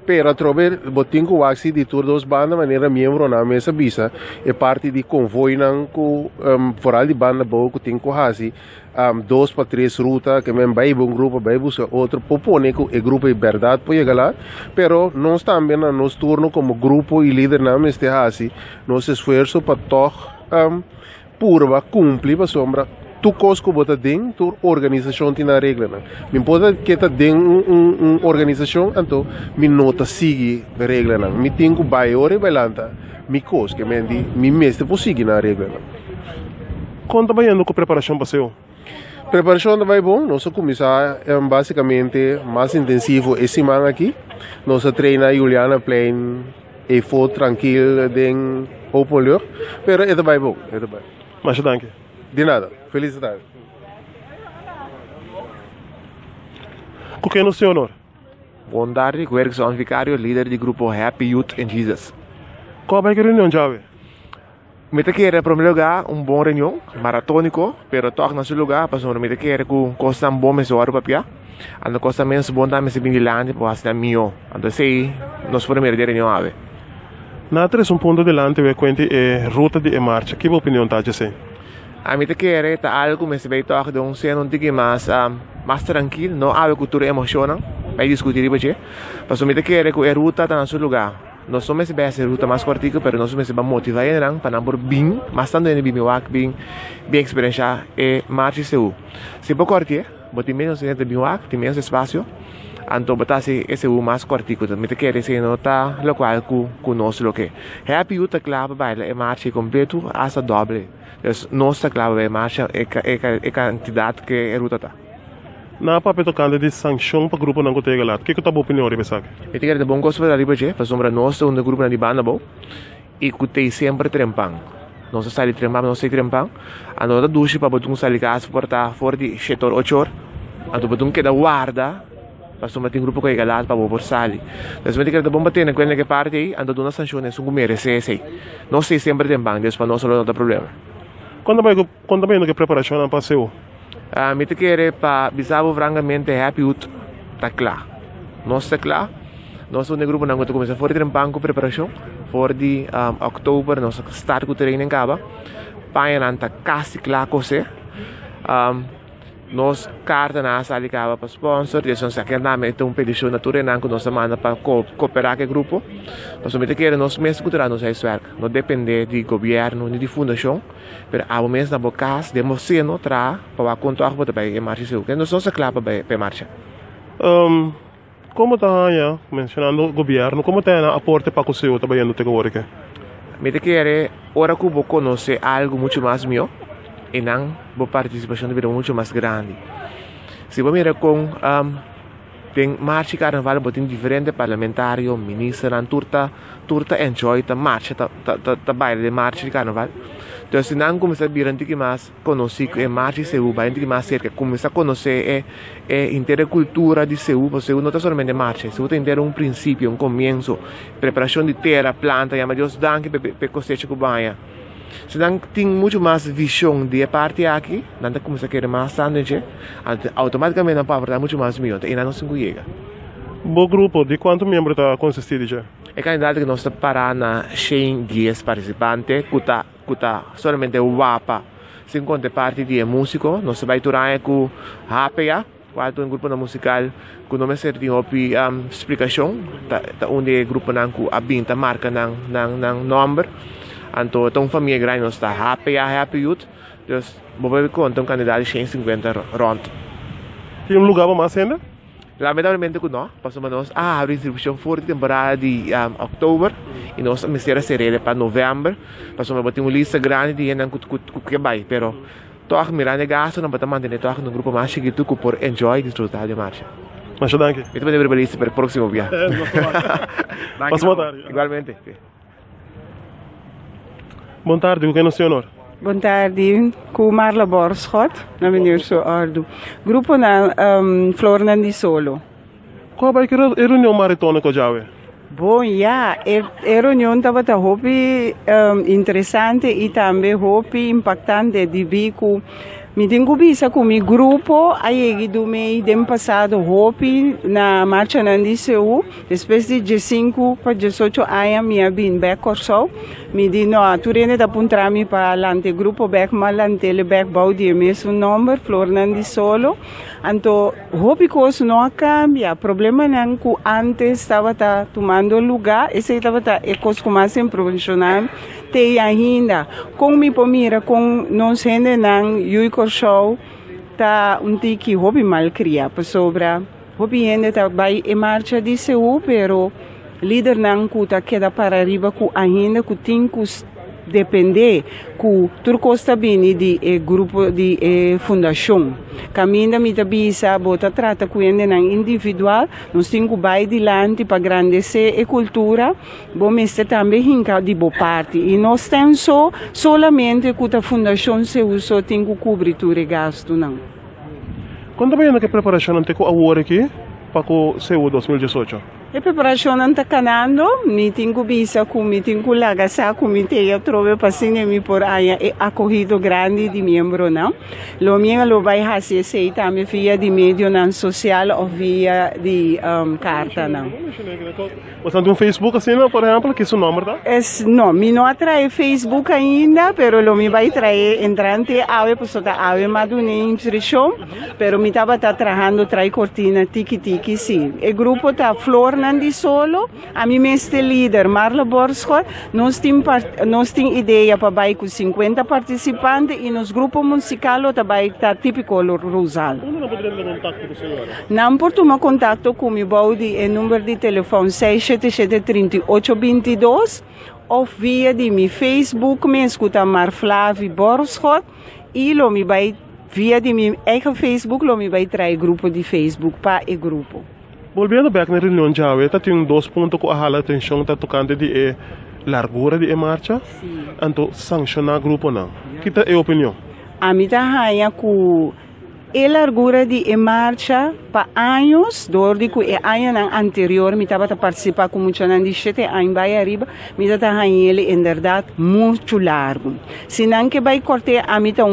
Speaker 3: pero trover botinho o axi de todos os bandas maneira membro na mesa bisa é parte de convoio não que foral de banda boa que tem que hasi 2 para 3 rutas que men vai um grupo vai buscar outro propone que o grupo é verdade para chegar lá, pero nós também nos turno como grupo e líder na mesa hasi nos esforço para purva cumprir para sombra tu cosco bota dentro tu organização tem na regra não me pode que tá dentro organização então me nota sigue a regra não me tenho vai ore bailanta me cos que me mestre por seguir na regra não
Speaker 11: quando vai indo com preparação passou
Speaker 3: preparação vai bom nós começar basicamente mais intensivo esse semana aqui nós treina Juliana Plain e for tranquilo den open pero é vai bom
Speaker 11: mas danke
Speaker 3: de nada. Felicidade.
Speaker 11: O que é o seu honor?
Speaker 9: Bom dia, eu sou vicário, líder do grupo Happy Youth in Jesus.
Speaker 11: Qual é a reunião, Jave?
Speaker 9: Me te quero, em primeiro lugar, bom reunião, maratônico, pero toque no seu lugar, para me te quero com costa bom mesor papia. Ando costa menos bom da mesa bingilante, para ser mio. Ando sei, nos primeiro de reunião ave.
Speaker 11: Na três ponto delante, eu conte ruta de marcha. Que opinião tá, Jesse?
Speaker 9: A mim te quero tá algo me se vai tocar de cena tique mais tranquilo, não há cultura emocional, vai discutir depois, mas me te quero que a ruta tá no seu lugar. Nós somos bem essa ruta mais cortica, pero nós somos bem motivados para não por bem, mas também bem miwak bem experiência e marcha seu. Se por corte, botar menos gente miwak, tem menos espaço. Então, botar esse mais cortico, me te quero se não tá local com nós lo que. Happy Youth clave baila e marcha completo asa doble. Nossa clave é marcha é quantidade que é ruta tá.
Speaker 11: Na papel tocando de sanção para o grupo não contega lá. O que é a tua opinião sobre isso?
Speaker 9: Eu tenho que bom gosto para ali para sombra nossa um grupo na de banda bom e que tem sempre trempang. Nossa sai de trempang, nossa sai trempang. A nota duche para botar sair casa portar fora de 7 horas 8 horas. A tu botar que da guarda para sombra tem grupo que é galado para por sair. Mas me tem que bom bater na coisa que parte aí, ando dando sanção é um merece. Não sei sempre trempang, depois para nós não tem problema.
Speaker 11: Quando vai no que preparação não passou?
Speaker 9: Me te quero para bisavo francamente Happy Youth tá claro. Nós tá claro. Nós no grupo não começamos fora de banco preparação, fora de outubro nós start com o treino em Caba, pai nanta quase claro você, nós carta na sala Caba para sponsor, e nós aqui na meta petição na turma não nós manda para cooperar com o grupo, nós somos que nós mesmos cultural nós é isso, não depende de governo nem de fundação, mas ao menos na boca de moção tra para contar para bem marcha seu, que nós só claro para marcha.
Speaker 11: Como está mencionando o governo, como tem aporte para o seu trabalhando até agora?
Speaker 9: Me te quer ora que vou conhecer algo muito mais meu e não vou participação de vida muito mais grande. Se vou mirar com tem marcha carnaval, tem diferente parlamentário, ministro, turta enjoy ta marcha ta baile de marcha de carnaval. Então se não começar a vir antes que mais conhecer é marcha de Seú, vai antes que mais cerca começar a conhecer é inteira cultura de Seú, porque Seú não está somente marcha, Seú tem inteiro princípio, começo, preparação de terra, planta, mas Deus dá que para cosecha cubaia. Se não tem muito mais visão de parte aqui, não está começar a querer mais sangue, automaticamente não pode dar muito mais milhões, e não se chega.
Speaker 11: O grupo, de quantos membros está consistido já?
Speaker 9: É candidato que nós estamos parando na 10 participantes, que está somente o WAPA, sem contar parte de músico, nós vamos turar com HPA, quanto um grupo musical, que não é certo de explicação, onde o grupo não a binta marca não número, então família grande nós está HPA, Happy Youth, então vamos contar candidato de 150 rond.
Speaker 11: Tem lugar para mais ainda?
Speaker 9: Lamentavelmente que não, passamos nós a distribuição fora de temporada de outubro e nós começamos a ser para novembro, passamos a ter uma lista grande de gente que vai, pero toque mirando gasto não para manter toque no grupo mais chiquito que por enjoy desfrutar de marcha.
Speaker 11: Mas danke.
Speaker 9: Eu também devo preparar para o próximo dia.
Speaker 11: Boa tarde.
Speaker 9: Igualmente.
Speaker 11: Boa tarde, o que é o senhor?
Speaker 4: Boa tarde, com Marla Borschot, na minha ordem. Gruponan, Gruponan di Solo.
Speaker 11: Qual é a reunião maratona que já é?
Speaker 4: Bom, a reunião estava interessante e também impactante de ver que me tenho visto com o meu grupo aí do mês do passado na marcha na DCU, depois de 5 para 18 anos me vim back corso, me di no a turene da puntrami para lante grupo back malante le back baudi mesmo número Gruponan di Solo, anto hopi coisa não cambia, problema não que antes estava tomando lugar, esse estava coisa que mais profissional tem ainda, com me pomira com nós gente não show tá tiki hobby mal cria para sobra hobby ainda tá vai em marcha de Seú pero líder não cuta queda para arriba com ainda que tem que depender que turco está bem de grupo de fundação caminha me tabisa bota trata com ainda não individual nós temos que vai dilante para engrandecer a cultura bom mestre também hinca de boa parte e nós temos solamente que a fundação se usa tem que cobrir tudo o gasto não.
Speaker 11: Quando vai na preparação ante a hora aqui para o Seú 2018?
Speaker 4: A preparação está canando, me tenho visa com me tenho laga sa comitê eu trovo passinho me por aí é acorrido grande de membro não. Lo minha lo vai fazer sei também via de meio não social ou via de carta não.
Speaker 11: Você tem Facebook assim, por exemplo, que é o número tá?
Speaker 4: Não, me não atrai Facebook ainda, pero lo me vai trazer entrante ave pessoa ave madune inscrição, pero me estava trabalhando trai cortina tiki sim. O grupo tá Gruponan di Solo, a mim mestre líder Marla Borschot, nós temos ideia para vai com 50 participantes e nos grupo musical também tá típico Rosal.
Speaker 11: Onde não poderia ter contato com a senhora?
Speaker 4: Não por tomar contato com o Baudi, número de telefone 677-3822 ou via de meu Facebook, me escuta Mar Flávio Borschot e lo me vai via de meu Facebook, lo me vai trazer grupo de Facebook para o grupo.
Speaker 11: Volviendo back na reunião já, tem 2 pontos que a atenção está tocando de largura de marcha, então sancionar grupo não. Que é a opinião?
Speaker 4: A mim tá raia que a largura de marcha para anos, desde que o ano anterior, me estava a participar com muitos anos de 7 anos, vai arriba, me estava a ele, em verdade, muito largo. Se não que vai cortar, a mim está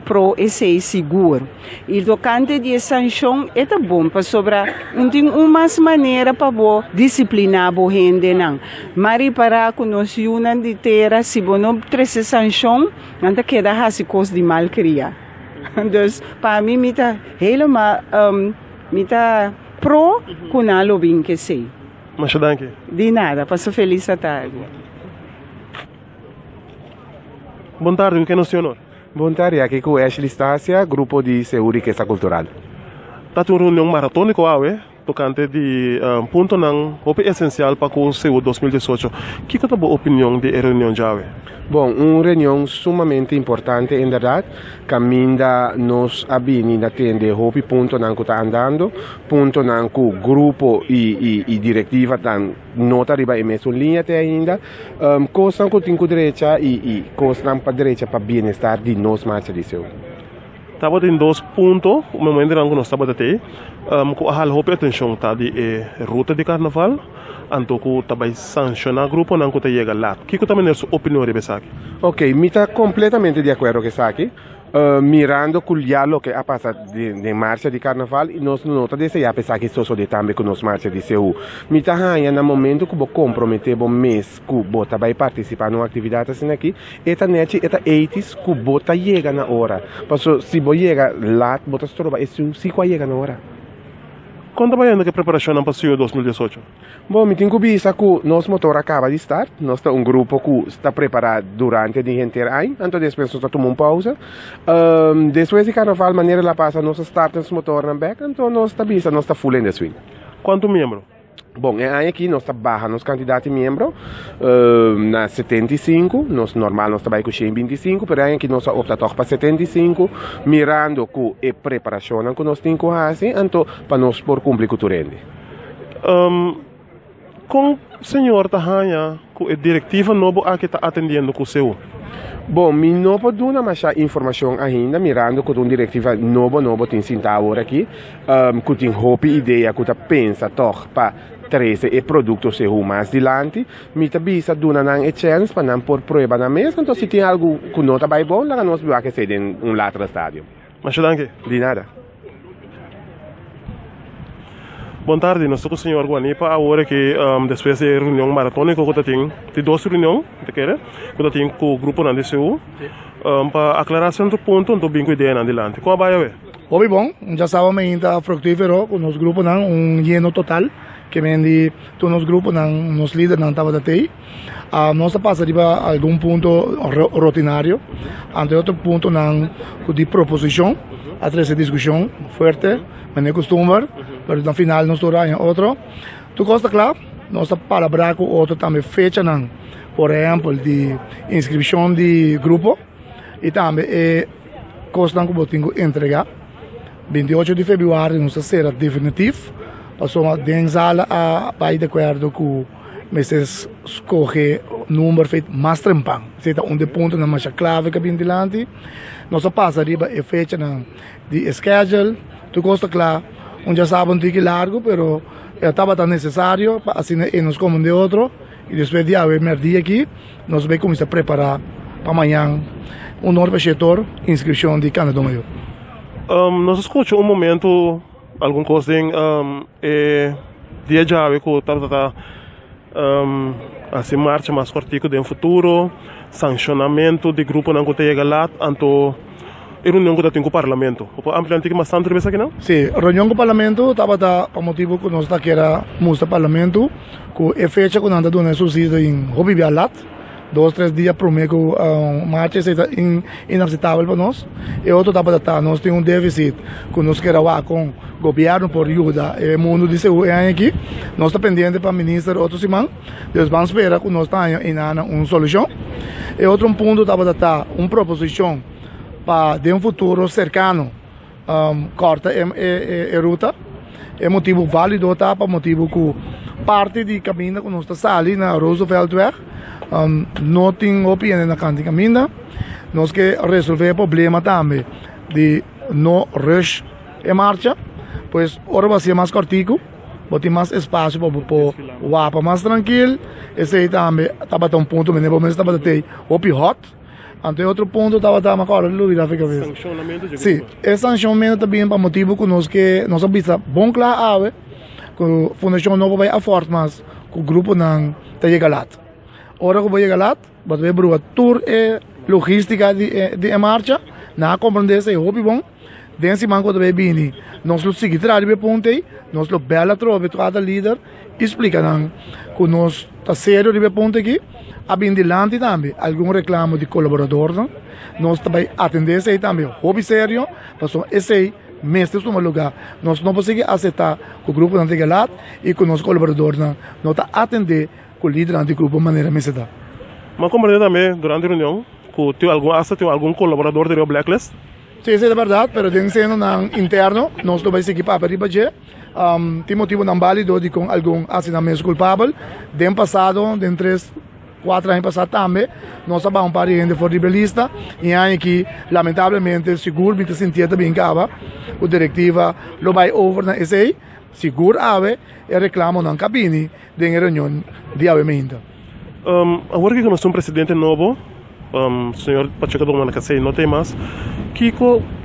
Speaker 4: pro e sei seguro. E o tocante de sanção é bom, para sobrar, não tem uma maneira para disciplinar a gente, não. Mas para que nós unam de terra, se não trazer sanção, não queda assim coisa de mal criar. Dus para mim, me está pro com nalo bem que sei.
Speaker 11: Mas danke.
Speaker 4: De nada, passo feliz à tarde.
Speaker 11: Boa tarde, o que é o senhor?
Speaker 14: Boa tarde, aqui com Ashley Stácia, grupo de segurança cultural.
Speaker 11: Está uma reunião maratônica, tocante de ponto não, é essencial para o seu 2018. Que é a sua opinião de reunião já?
Speaker 14: Bom, uma reunião sumamente importante, em verdade, caminha nos abini na tende hopi ponto não está andando, ponto não que o grupo e diretiva estão nota riba emesso linha até ainda, coisa que tem com direita e coisa para direita para bem-estar de nós marcha de seu.
Speaker 11: Estava em 2 pontos, o momento em que nós estamos até, com a hopi atenção tá de ruta de carnaval, anto que também sanciona o grupo não que chega lá. Que também é a sua opinião de Besaki?
Speaker 14: Ok, me está completamente de acordo com Saki. Mirando o diálogo que ha passado de marcha de carnaval e nós não nota desse já pensar que só de também com nós marcha de seu. Me está ganhando no momento que vou comprometer o mês que vou também participar numa atividade assim aqui, eta net eta 80s que vou chega na hora. Porque se vou chegar lá, vou estar troba e se chega na hora.
Speaker 11: Quando vai ainda que preparação para o 2018?
Speaker 14: Bom, me tenho que dizer que nosso motor acaba de estar. Nós estamos grupo que está preparado durante o inteiro ano. Então, depois nós estamos tomando pausa. Depois de carnaval, maneira lá passa, nós startamos o motor na back. Então, nós estamos full in swing.
Speaker 11: Quanto membro?
Speaker 14: Bom, aqui nós estamos barra nos candidatos membros na 75, nós normal nós trabalhamos com 125, mas aqui nós optamos para 75, mirando com a preparação que nós temos que fazer, então para nós por cumprir com o rende.
Speaker 11: Com o senhor Tahanya, com a diretiva nova que está atendendo com o seu?
Speaker 14: Bom, mi não pode dar mais informação ainda, mirando que uma diretiva nova tem sentado aqui, que tem hope ideia, que pensa toch para trazer e produto seu mais adiante, me tabisa duna nang e chance para não pôr prova na mesa, então se tem algo que não está bem bom, lá nós vamos que ser em outro estádio.
Speaker 11: Mas danke.
Speaker 14: De nada.
Speaker 11: Boa tarde, nós estamos com o senhor Guanipa, agora que depois da reunião maratônica que tem 2 reuniões, que tem com o grupo na DCU, para aclarar certo ponto, então bem com a ideia adiante. Qual vai haver?
Speaker 10: Hobby bom, já sabemos ainda fructífero com os grupos não lleno total, que vem todos os grupos nos líderes não estava até. Nós passa de algum ponto rotinário, ante outro ponto de proposição, a trazer discussão forte, mas não é costume, mas no final nós tornamos em outro. Tu gosta claro, nós palabra com outro também fecha por exemplo, de inscrição de grupo e também costa que eu tenho que entregar. 28 de fevereiro não será definitivo, passou a densala a vai de acordo com meses escolher número feito mais trampão. Se está um ponto na marcha clave que vem delante, nós passa arriba e fecha de schedule, tu gosta claro, já sabe que é largo, pero estava tão necessário, assim e nos como de outro, e depois de haver dia aqui, nós vamos começar a preparar para amanhã novo setor, inscrição de Canadá Maior.
Speaker 11: Nós escutamos momento, alguma coisa dia já que está assim marcha mais cortico de futuro, sancionamento de grupo não que chega lá, então reunião que tem com o parlamento. Ampliamente que mais tanto vez aqui não?
Speaker 10: Sim, reunião com o parlamento estava para motivo que nós está que era mostra parlamento, que é fecha quando anda dando subsídio em hobby vialat. 2-3 dias por mês que marcha é inaceitável para nós. E outro estava nós temos déficit que nós queremos com o governo por ajuda o mundo de saúde aqui. Nós estamos pendentes para o ministro outro semana. Nós vamos esperar que nós tenhamos uma solução. E outro ponto estava uma proposição para de um futuro cercano corta a ruta. É motivo válido para motivo que parte de caminho que nós estamos ali na Rooseveltweg. Não tem opinião na caminho. Nós que resolver o problema também de no rush en marcha, pues ahora va a ser más cortico, va a tener más espacio para guapa más tranquilo. Esse aí também estava a ponto, mas nem estava a ter hot. Ante outro ponto estava a agora Luísa fica vendo. Sim, esse sancionamento também para motivo que nós vista bom claro, que a fundação não vai a forte, mas que o grupo não está chegando. Ora que vai chegar lá, vai ver a tour e logística de marcha, na compreender se hobby bom. Desse man quando vai vir, nós lo seguir trás de ponto aí, nós lo bela trove cada líder, explica não que nós está sério de ponto aqui, abindilante também, algum reclamo de colaborador, nós também atender esse aí também, hobby sério, passou esse aí, mestre no lugar, nós não conseguimos aceitar que o grupo não tenha lá e que o nosso colaborador não está atender com o líder do grupo de maneira mestra.
Speaker 11: Mas compreende também durante a reunião que tem algum colaborador de Blacklist?
Speaker 10: Sim, isso é verdade, mas tem sendo interno, nós não vamos seguir para arriba já. Tem motivo não válido de com algum assinamento culpável. Do passado, de 3, 4 anos passados também, nós sabemos para gente for rebelista e aí que lamentavelmente seguro que sentia também que a diretiva lo vai over na esse seguro ave e reclamo na cabine de reunião de avemento.
Speaker 11: Agora que nós temos um presidente novo, senhor Pacheco Domana que sei não tem mais,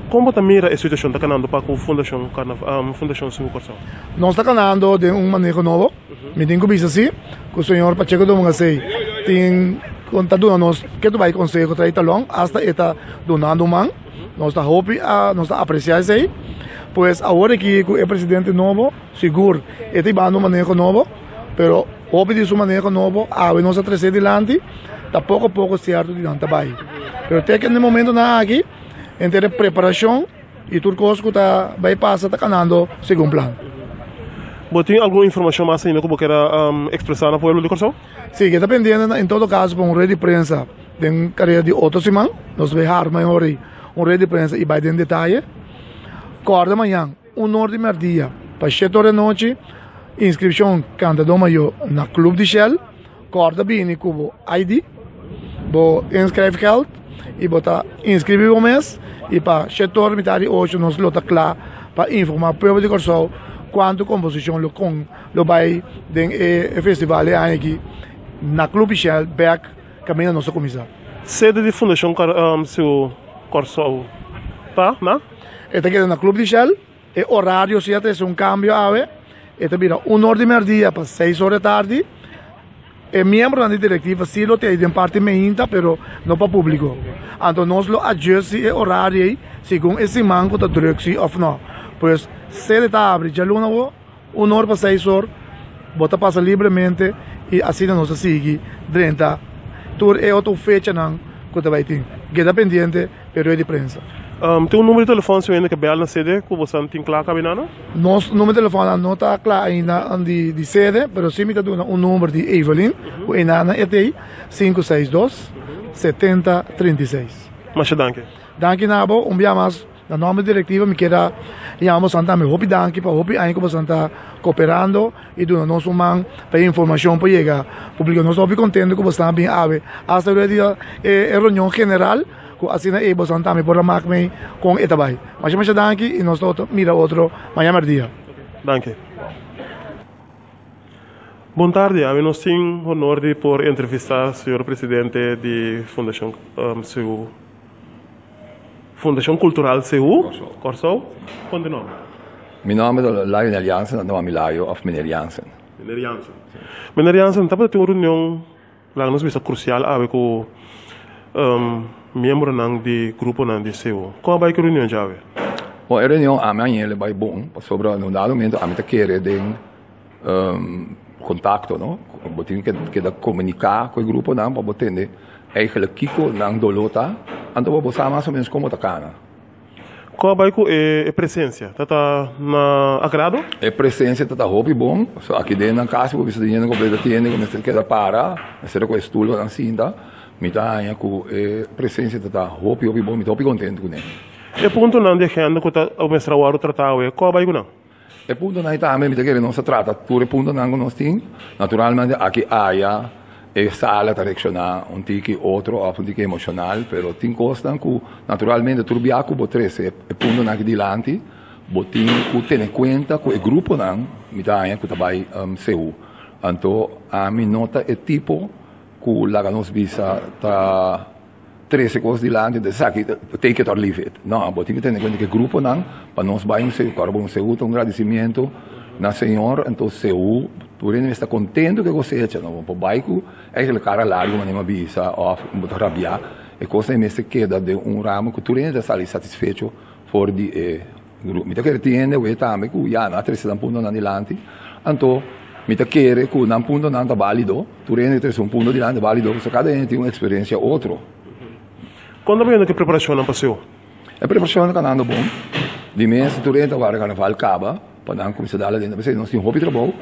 Speaker 11: como também a situação está canando para a Fundação Singo Corsão?
Speaker 10: Nós está canando de manejo novo, me tenho que dizer assim, que o senhor Pacheco Domana sei tem contado nós que tu vai conseguir trair talão, hasta está donando man, nós está hope nós está apreciar isso aí, pois agora que o presidente novo, seguro, está vai no manejo novo, pero hope de su manejo novo, a nós a trazer adiante, está pouco a pouco certo de não vai, pero até que no momento na aqui entre preparação e tudo coisa que está vai passar está canando segundo plano.
Speaker 11: Você tem alguma informação mais ainda que você quer expressar no povo de Corsão?
Speaker 10: Sim, que dependendo, em todo caso, para rede de prensa, tem carreira de 8 semanas, nós vamos armar rede de prensa e vai em detalhe. Corda amanhã, 1 hora de meio-dia, para 7 horas da noite, inscrição canta do maior na Clube de Shell, corda bem com ID, vou inscrever geld e botar inscrever o mês, e para 7 horas, metade de 8, nós lota claro para informar o povo de Corsão quanto composição lo vai do festival aqui na Clube Shell back caminho nossa comissão.
Speaker 11: Sede de Fundação seu Corsão, tá, né?
Speaker 10: Esta aqui na Clube de Shell, e horário se até um câmbio ave, esta vira 1 hora de meio-dia para 6 horas da tarde. E membro da diretiva sim lo tem parte meinta, pero não para público. Então nós lo ajuste o horário segundo esse manco da drugs ou não. Pois se ele está abre já luna 1 hora para 6 horas, bota passa livremente e assim nós sigue 30. Tur é outra fecha não que vai ter. Queda pendente pero é de prensa.
Speaker 11: Tem um número de telefone se ainda que bela na sede que você tem claro cabinando?
Speaker 10: Nosso número de telefone não está claro ainda de sede, mas sim me está dando um número de Evelyn, o enana é 562 7036.
Speaker 11: Mas danke.
Speaker 10: Danke nabo, dia mais na nome diretiva me queda chamamos Santa me hopi danke para hopi aí que você está cooperando e do nosso man para informação para chegar. Público nós hopi contente que você está bem ave. Hasta o dia reunião general assim é você também por a máquina com etabai. Mas danke e nós mira outro amanhã dia.
Speaker 11: Danke. Boa tarde, a nós temos o honor de por entrevistar o senhor presidente de Fundação Cultural CU, Corsão. Qual é o nome?
Speaker 2: Meu nome é Lionel Jansen, não é Milaio, of Meneer Jansen.
Speaker 11: Meneer Jansen. Meneer Jansen, tá para ter uma reunião lá nos vista crucial a ver com membro de Gruponan de CU. Qual vai que reunião já?
Speaker 2: Bom, a reunião amanhã ele vai bom, sobre um dado momento a gente quer de contato, não? Botin que comunicar com o grupo não para botar eigenlijk kiko não dolota, então vou passar mais ou menos como tá cana.
Speaker 11: Qual vai com a presença? Tá na agrado?
Speaker 2: A presença tá hobby bom, só aqui dentro na casa vou visitar dinheiro completo tienda, como se queda para, ser com estudo na cinta. Me tá aí com a presença tá hobby bom, me tô contente com ele.
Speaker 11: E ponto não de agenda que tá o mestre Waro tratado, qual vai com não?
Speaker 2: E punto não também me tá querendo não se trata, tudo punto não nós tem, naturalmente aqui há e sala a reaccionar um tique outro ou um tique emocional, pero tem costa que naturalmente turbiaco botrese e punto na dilante, botin que ter conta que o grupo não me dá que trabalha seu. Então a mim nota é tipo que lá nos visa tá 13 coisas dilante de saque take it or leave it. Não, botin que ter conta que o grupo não para nós vai um seu carbo seu um agradecimento na senhor, então seu por ele está contente que você já não para baico é aquele cara largo mas nem visa ou muito rabia e coisa me se queda de ramo que tu ainda está satisfeito for de grupo me quer tiende o também que já na terceira ponto na dilante então me quer que na ponto não está válido tu ainda tem ponto dilante válido se cada um tem uma experiência outro.
Speaker 11: Quando vem que preparação não passou?
Speaker 2: A preparação está andando bom de mês tu ainda agora carnaval acaba para não começar a dar dentro porque nós temos hobby trabalho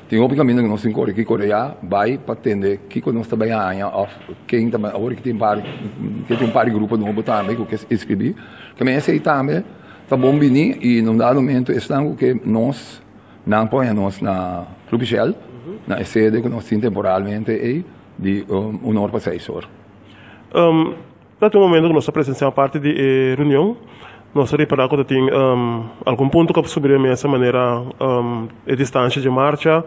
Speaker 2: tem hobby caminho que nós temos que Coreia vai para atender que nós também há quem também agora que tem um par de grupo novo também que escrevi que me esse também tá bom bem e num dado momento estamos que nós não põemos na Clube Shell na sede que nós temos temporalmente e de hora para 6 horas.
Speaker 11: Até o momento que nós presenciamos parte de reunião nós reparamos que tem algum ponto que subir dessa maneira a distância de marcha,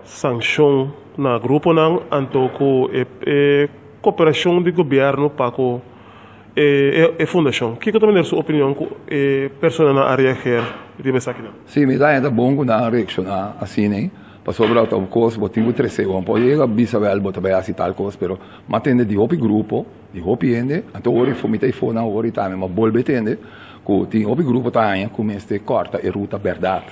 Speaker 11: sanção na Gruponan, então que cooperação de governo para a fundação. Que também é a sua opinião com a pessoa na área que deve estar aqui?
Speaker 2: Sim, me dá ainda bom na reaccionar assim, né? Para sobre o tal coisa, botinho 3 segundos, pode ir a bisabel, botar bem assim tal coisa, pero matende de outro grupo, de outro ende, então hoje foi me telefone, hoje também, mas volve tende que tem outro grupo também, como este corta a ruta verdade,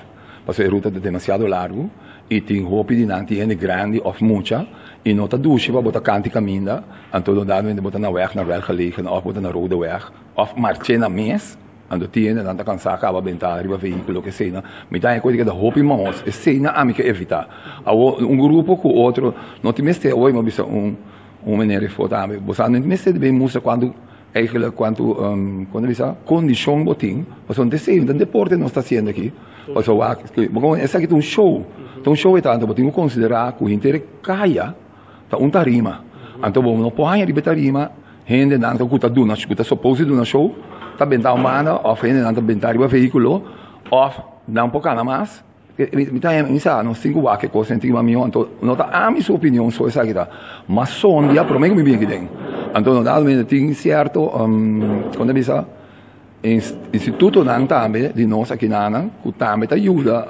Speaker 2: porque a ruta é demasiado largo e tem outro de não tem grande ou muita e não está duche para botar canto caminho, então não dá de botar na weg gelegen, ou botar na rode weg, ou marchar na mês. Ando tiene tanta cansada acaba bentar arriba veículo que sei, me dá coisa que da roupa e mãos, e sei na amiga evitar. Grupo com outro, não te meste hoje, mas maneira de foto, você não te meste bem música quando quando bisa condição botim, mas não sei, então deporte não está sendo aqui, mas essa aqui tem show é tanto, botim considerar que o inteiro caia, tá tarima, então não pode arriba tarima, gente não está cuta duna, cuta supposto duna show. Tá bentar humana, ou ainda não tá bentar o veículo, ou não pouco nada mais. Me tá pensando, não sei o que coisa antiga minha, então não tá a minha opinião sobre essa aqui, mas só dia para mim me bem que tem. Então não dá mesmo tem certo, quando é bisa instituto não também de nós aqui não, que também tá ajuda,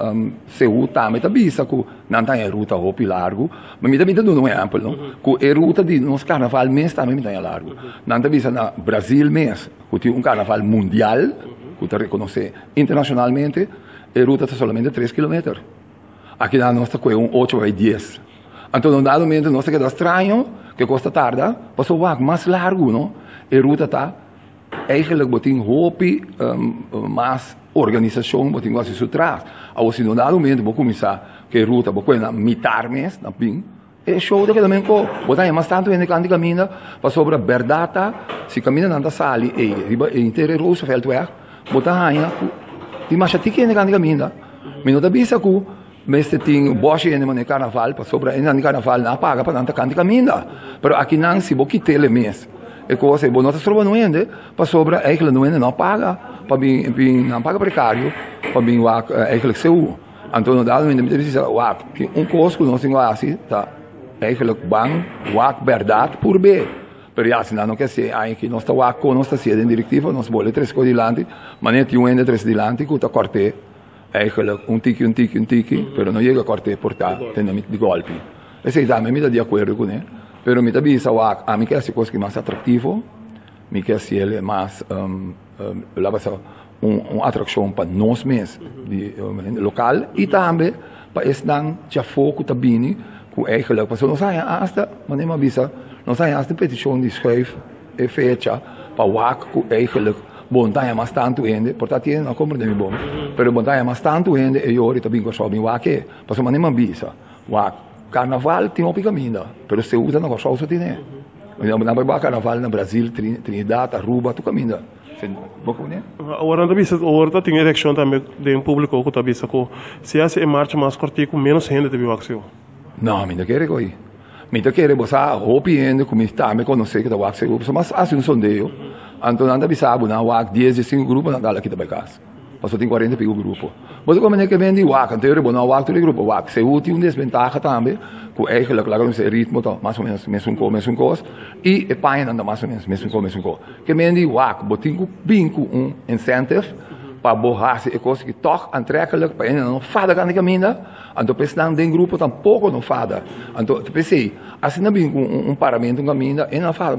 Speaker 2: se o também tá bisa que não tá em ruta ou largo, mas me também dando um exemplo, não? Que a ruta de nós carnaval mês também tá em largo, não tá bisa na Brasil mês, que tem carnaval mundial, que tá reconhece internacionalmente, a ruta tá somente 3 km. Aqui na nossa coisa 8 ou 10. Então não dá momento nós que dá estranho, que custa tarde, passou mais largo, não? A ruta tá eigenlijk botin hopi mas organização botin quase isso traz. Ao se não dá momento vou começar que ruta vou coisa mitar mês na pin. É show daquele também co botar mais tanto ainda quando caminha para sobre verdade se caminha nanda sali e riba inteiro rosa felt weg botar ainda di mais tique ainda quando caminha. Minuta bisa ku Meste ting boche ainda no carnaval para sobre ainda no carnaval na paga para nanda quando caminha. Pero aqui não se vou quitar ele mês. E cosa buona sta trova non ende pa sobra eigenlijk non ende non paga pa bin non paga precario pa bin wak eigenlijk seu Antonio dal mi deve dire wak un costo non singo asi ta eigenlijk bang wak verdade por be per ja se non che se ai che non sta wak non sta sia in direttivo non vuole 3 scodi dilanti ma ne ti ende 3 dilanti cu ta corte eigenlijk un tiki però non llega a corte portare tenemi di colpi e sei da me mi da di accordo con ne pero mi tabisa wak a mi que hace cosas más atractivo mi que hace ele más la pasa atracción para nós mes de local e também para estar já foco tabini com eigenlijk pas não sai hasta mas nem bisa não sai hasta petição de schrijf e fecha para wak com eigenlijk bontaia mais tanto ende portanto tiene uma compra de mi bom pero bontaia mais tanto ende e io ora bingo so mi wak pas mas nem bisa wak Carnaval tem uma caminho, mas se usa na costa você tem. Na Bahia Carnaval no Brasil, Trinidad, Aruba, tu caminha.
Speaker 11: Agora não bisa, agora tem eleição também de público que tá bisa que se hace marcha mais cortico menos gente de vivaxio.
Speaker 2: Não, me não quero coi. Mita querer você opinião como está me conhecer que da WAC seu grupo, mas assim sondeio. Então nada bisabo na WAC 10 de 5 grupos na dala aqui da casa. Passou tem 40 pico grupo. Mas como é que vem de WAC, anterior bom WAC todo grupo WAC. Se útil desvantagem também, com eigenlijk lá com ritmo tá mais ou menos mesmo coisa e a página anda mais ou menos mesmo coisa. Que vem de WAC, botinho binco incentive para borrar-se e coisa que toch aantrekkelijk para não fada grande caminho. Então pensando em grupo tampouco não fada. Então pensei, assim não bem paramento caminho e não fada,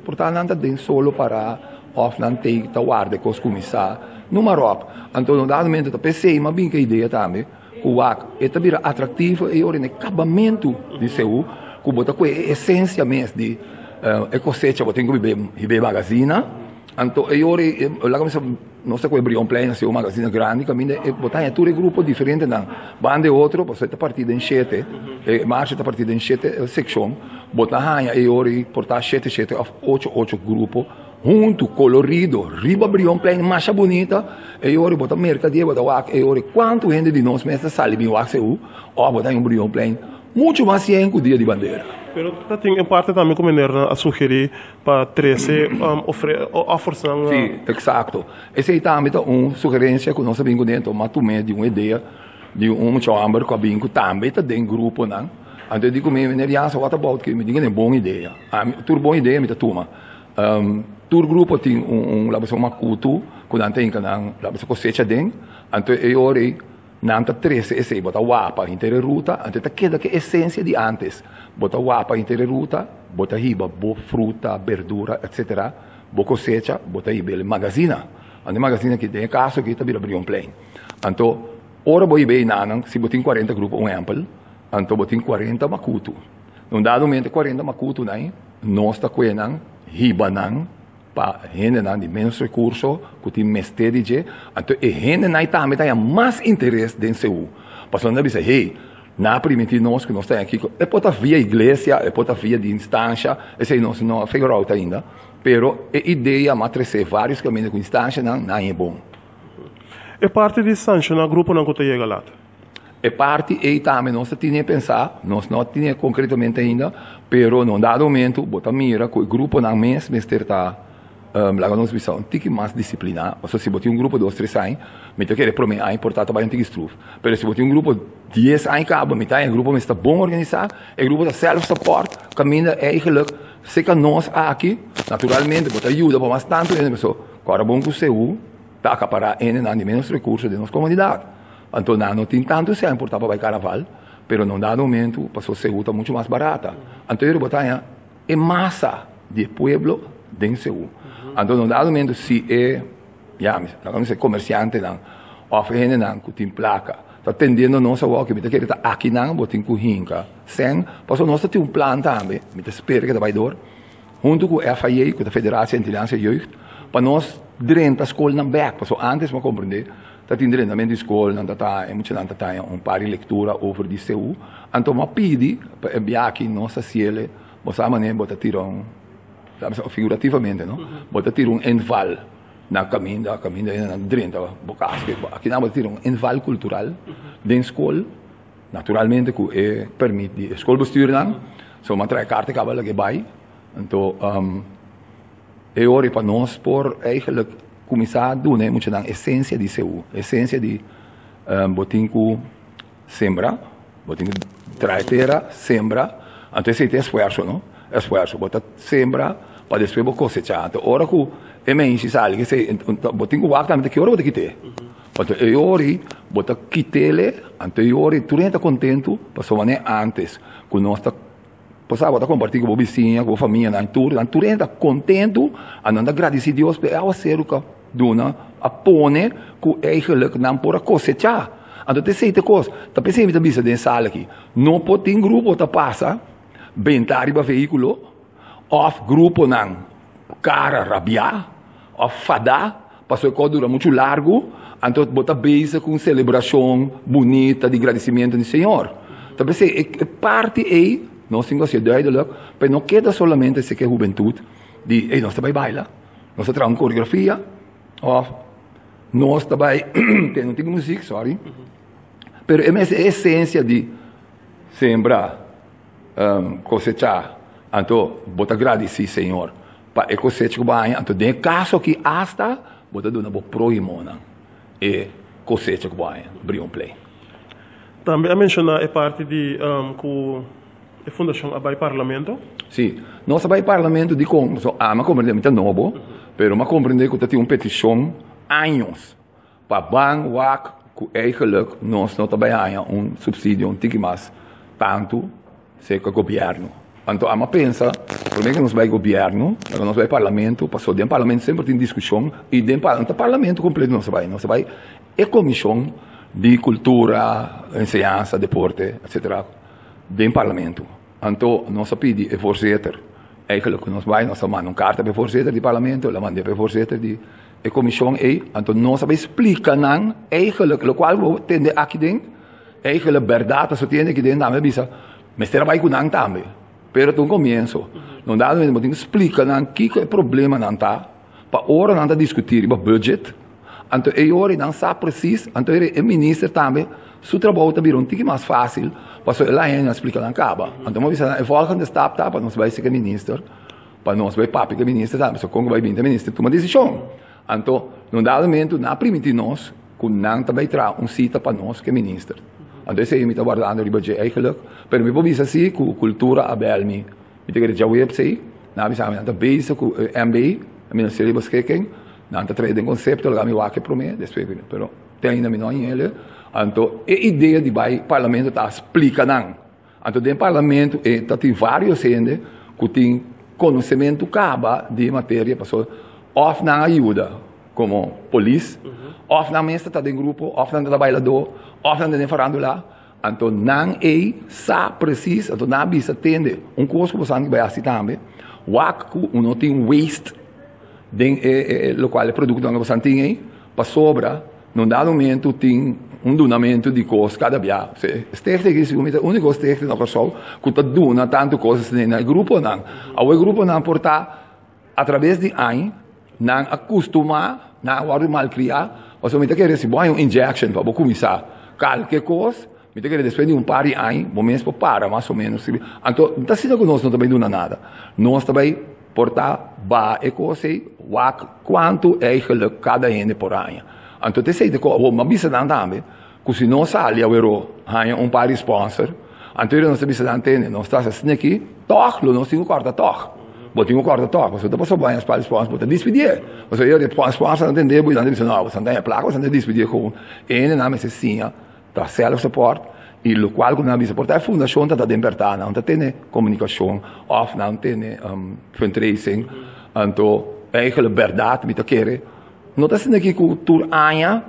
Speaker 2: portanto não tem solo para off não tem tá guarda coisa começar no Marrocos. Então no dado momento pensei, mas bem que ideia também, o WAC é também atrativo e o acabamento de seu, que bota com a essência mesmo de cosecha, botem que viver magazina. Então eu lá começa não sei qual brion plena se o magazine grande caminha e botar em tudo grupo diferente não bande outro você está partida em 7 marcha está partida em 7 section botar aí e ori portar 7 8 grupo junto colorido riba brion plena marcha bonita e ori botar mercadoria botar WAC e ori quanto gente de nós mesmo sale bem WAC seu ou botar um brion plena muito mais que o dia de bandeira.
Speaker 11: Pero tem em parte também como a sugerir para 13 oferecer.
Speaker 2: Sim, exato. Esse aí também é uma sugerência que nós sabemos dentro, mas também de uma ideia de chamber que bingo também está dentro do grupo, não? Então eu digo mesmo, what about que me diga é boa ideia. Tur boa ideia me toma. Tur grupo tem uma cultura que não tem que não cosecha dentro. Então eu orei Nanta 13 esse bota wapa inteira ruta, ante tá queda que essência de antes. Bota wapa inteira ruta, bota riba, bo fruta, verdura, etc. Bo cosecha, bota riba magazina. Ante magazina que tem caso que tá vira brion plane. Então, ora boi bem nanan, se botin 40 grupo um amplo, então botin 40 makutu. Num dado momento 40 makutu nai, nós tá coenan, riba nan, para gente de menos recursos, que tem mais TDG, então a gente não também tem mais interesse em seu. Passando a dizer, hey, não permitir nós que nós estamos aqui, é pode via igreja, é pode via de instância, esse aí não figura out ainda, pero a ideia de vários caminhos com instância não é bom.
Speaker 11: É parte de sancionar grupo não que chega lá.
Speaker 2: É parte e também nós tínhamos pensar, nós não tínhamos concretamente ainda, pero num dado momento, bota mira que o grupo não mesmo está lá nós precisamos um tique mais disciplinar. Ou se botar grupo de 2, 3 anos, me tem que prometer a importância para um tique estruf. Mas se botar grupo de 10 anos, cabo, me tem grupo está bom organizado, o grupo da self-support, caminha eigenlijk, se que nós aqui, naturalmente, botar ajuda para mais tanto, e pessoa, agora bom que o seu, está a parar de menos recursos de nossa comunidade. Então não tem tanto se importar para o carnaval, mas num dado momento, passou seu está muito mais barata. Então eu botar a massa de pueblo dentro do seu. Então, num dado momento, se é, comerciante, ou gente que tem placa, está atendendo a nossa walk, que está aqui, botem com rinca, sem, passou nós temos um plano também, me espera que vai dar, junto com a FAI, com a Federação de Inteligência e Jeugd, para nós direito a escola não back, passou antes, mas compreender, está tendo treinamento de escola, não está, é muito não está, par de leitura over de CU, então, mas pedi, para enviar aqui nossa ciele, você maneira, bota tirar figurativamente, não? Bota tirar enval na caminho dentro aqui não bota tirar enval cultural dentro da escola, naturalmente que permite a escola bestuur não, só uma trai carta cabala que vai, então é hora para nós por eigenlijk começar a dar muito na essência de seu, essência de botin que sembra, botin que trai terra, sembra, então esse é esforço, não? Esforço, bota sembra para depois você cosechar. Então, ora que é meio se sabe que se botin que o também que hora bota quitar. Então, eu ori bota quitele, então eu ori tu está contento, passou mané antes, que nós está passava a compartilhar com a vizinha, com a família, na tu está contento, andando agradecer a Deus pelo ser que dona a pone que é eigenlijk não por cosechar. Então, tem certa coisa, tá pensando em bisa dentro sala aqui, não pode ter grupo tá passa bentar para veículo, of grupo não, cara rabiar, of fada, passou que dura muito largo, então bota beisa com celebração bonita de agradecimento do Senhor. Então, é parte aí, nós temos que ser duidelijk, mas não queda solamente se que é juventude, de, nós também baila, nós temos coreografia, of nós também, não tem música, sorry, mas é a essência de sembrar, cosechar. Então, bota agradecer, Senhor. Para a cosecha que vai, então, tem caso que hasta, bota dona bo proimona. E cosecha que vai, brilham play.
Speaker 11: Também a mencionar é parte de a fundação Abai Parlamento?
Speaker 2: Sim, nossa Abai Parlamento de como, mas compreende muito novo, pero mas compreende que tem uma petição anos para bang wak que eigenlijk nós não trabalhamos subsídio um tique mais tanto se que o governo. Então a pensa, por que nós vai governo, nós vai parlamento, passou dentro parlamento sempre tem discussão e dentro do parlamento completo nós vai é comissão de cultura, ensinança, deporte, etc. Dentro parlamento. Então nós pedimos o voorzitter, eigenlijk nós vai nós mandamos uma carta para o voorzitter do parlamento, la mandamos para o voorzitter de comissão e então nós explica não eigenlijk o qual tende aqui dentro, eigenlijk verdade só tem aqui dentro, também bisa, mas trabalha com não também. Pero tu comienzo, não dá mesmo, tem que explicar não que é problema não tá, para hora não tá discutir o budget, então é hora não sabe preciso, então é ministro também, seu trabalho também um pouco mais fácil, para lá ainda explicar não acaba. Então nós vamos volgende stap tá, para nós vai ser ministro, para nós vai papi que ministro também, só como vai vir ministro toma decisão. Então não dá mesmo, não permite nós, que não também traz cita para nós que ministro. Então esse me está guardando o budget eigenlijk, pero me pode assim com cultura abelmi, me tem que já website, na bisa me está base com MBA, a minha série basquete, não está trazendo conceito, lá me vai que promete, depois, pero tem ainda me não ele, então a ideia de vai parlamento está explica não, então dentro parlamento está tem vários gente que tem conhecimento caba de matéria, passou off não ajuda, como polícia, off não mesmo está dentro grupo, off não está bailador, off não está falando lá, então não é sabe preciso, então não bisa tende coisa que você vai assim também, que não tem waste do qual é produto que você tem para sobra, não dá momento tem donamento de coisas cada dia, sterk is a única sterk na pessoa que está dando tanto coisas no grupo não, o grupo não portar através de ano, não acostumar, não agora mal criar, você me quer receber injection para começar qualquer coisa, me quer depois de par de anos, bom mesmo para mais ou menos, então está sendo que nós não também dando nada, nós também portar ba e coisa, quanto é cada ano por ano. Então te sei de coisa, mas bisa não também, que se nós ali a par de sponsor, então nós bisa não tem, nós estamos assim aqui, toch, nós temos corta toch. Botinho um corta toque, você depois vai para os sponsors, você despedir. Você ia depois sponsor não entender, você não diz não, você não tem a placa, você não despedir com ele não mas sim, tá self support e o qual que não bisa portar a fundação tá da libertar, não tem comunicação, off não tem fundraising, então é aquela verdade me tá querer. Não tá sendo aqui cultura anha,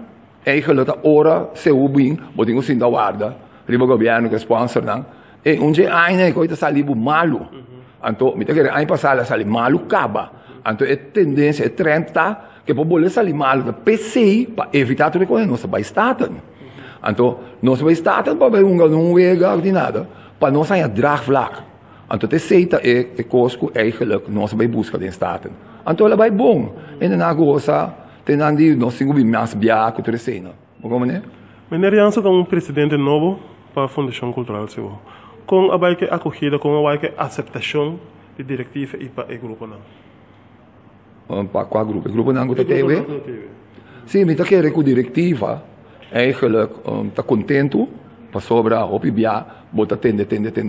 Speaker 2: é aquela tá hora se o bem, botinho sim da guarda, riba governo que sponsor não. E dia anha é coisa salibu malo. Então, me quer aí passar a sair malu caba. Então, é tendência, é trend tá que para bolar sair malu da PC para evitar tudo que nós vai estar. Então, nós vai estar para ver não é de nada, para nós sair drag vlak. Então, te seita é coisa que eigenlijk nós vai buscar de estar. Então, ela vai bom. E na goza, tem andi nós cinco mais bia que terceira. Como né?
Speaker 11: Meneer com presidente novo para a Fundação Cultural seu. Com a bike acolhida, com a bike aceitação de diretiva e para o grupo não.
Speaker 2: Para qual grupo? O grupo não que teve? Sim, me quer com diretiva, eigenlijk está contento para sobra o PBA, bota tende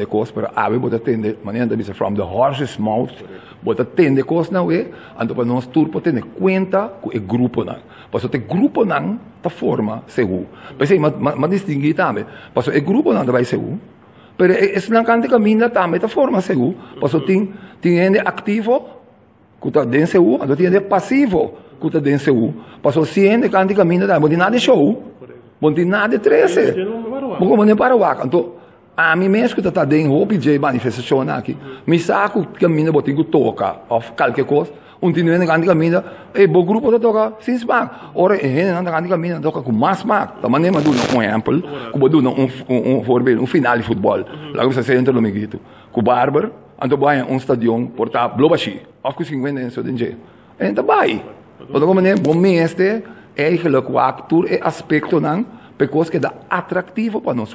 Speaker 2: coisas para ave bota tende, maneira de dizer from the horse's mouth, bota tende coisas não é, então para nós turpo tende conta com o grupo não. Para o grupo não tá forma seguro. Pensei, mas distinguir também, para o grupo não vai seguro. Pero es não cante caminha também da forma seguro, porque tem ativo que está dentro seguro, então tem passivo que está dentro seguro. Porque se ainda cante caminha também, não nada show, não tem nada trece, como nem para o ar. Então a mim mesmo que está dentro o PJ manifestação aqui, me saco caminha botinho que toca, of qualquer coisa. Tem ainda cante caminha, e o grupo está toca sem smack. Ora ainda cante caminha toca com mais smack. Da maneira do um exemplo, como do um final de futebol. Lá você entra no miguito. Com barber, ando vai stadion portar blobashi. Of que 50 em seu dinheiro. Então vai. Então como né, bom mestre é eigenlijk o actor é aspecto não, porque que dá atrativo para nós.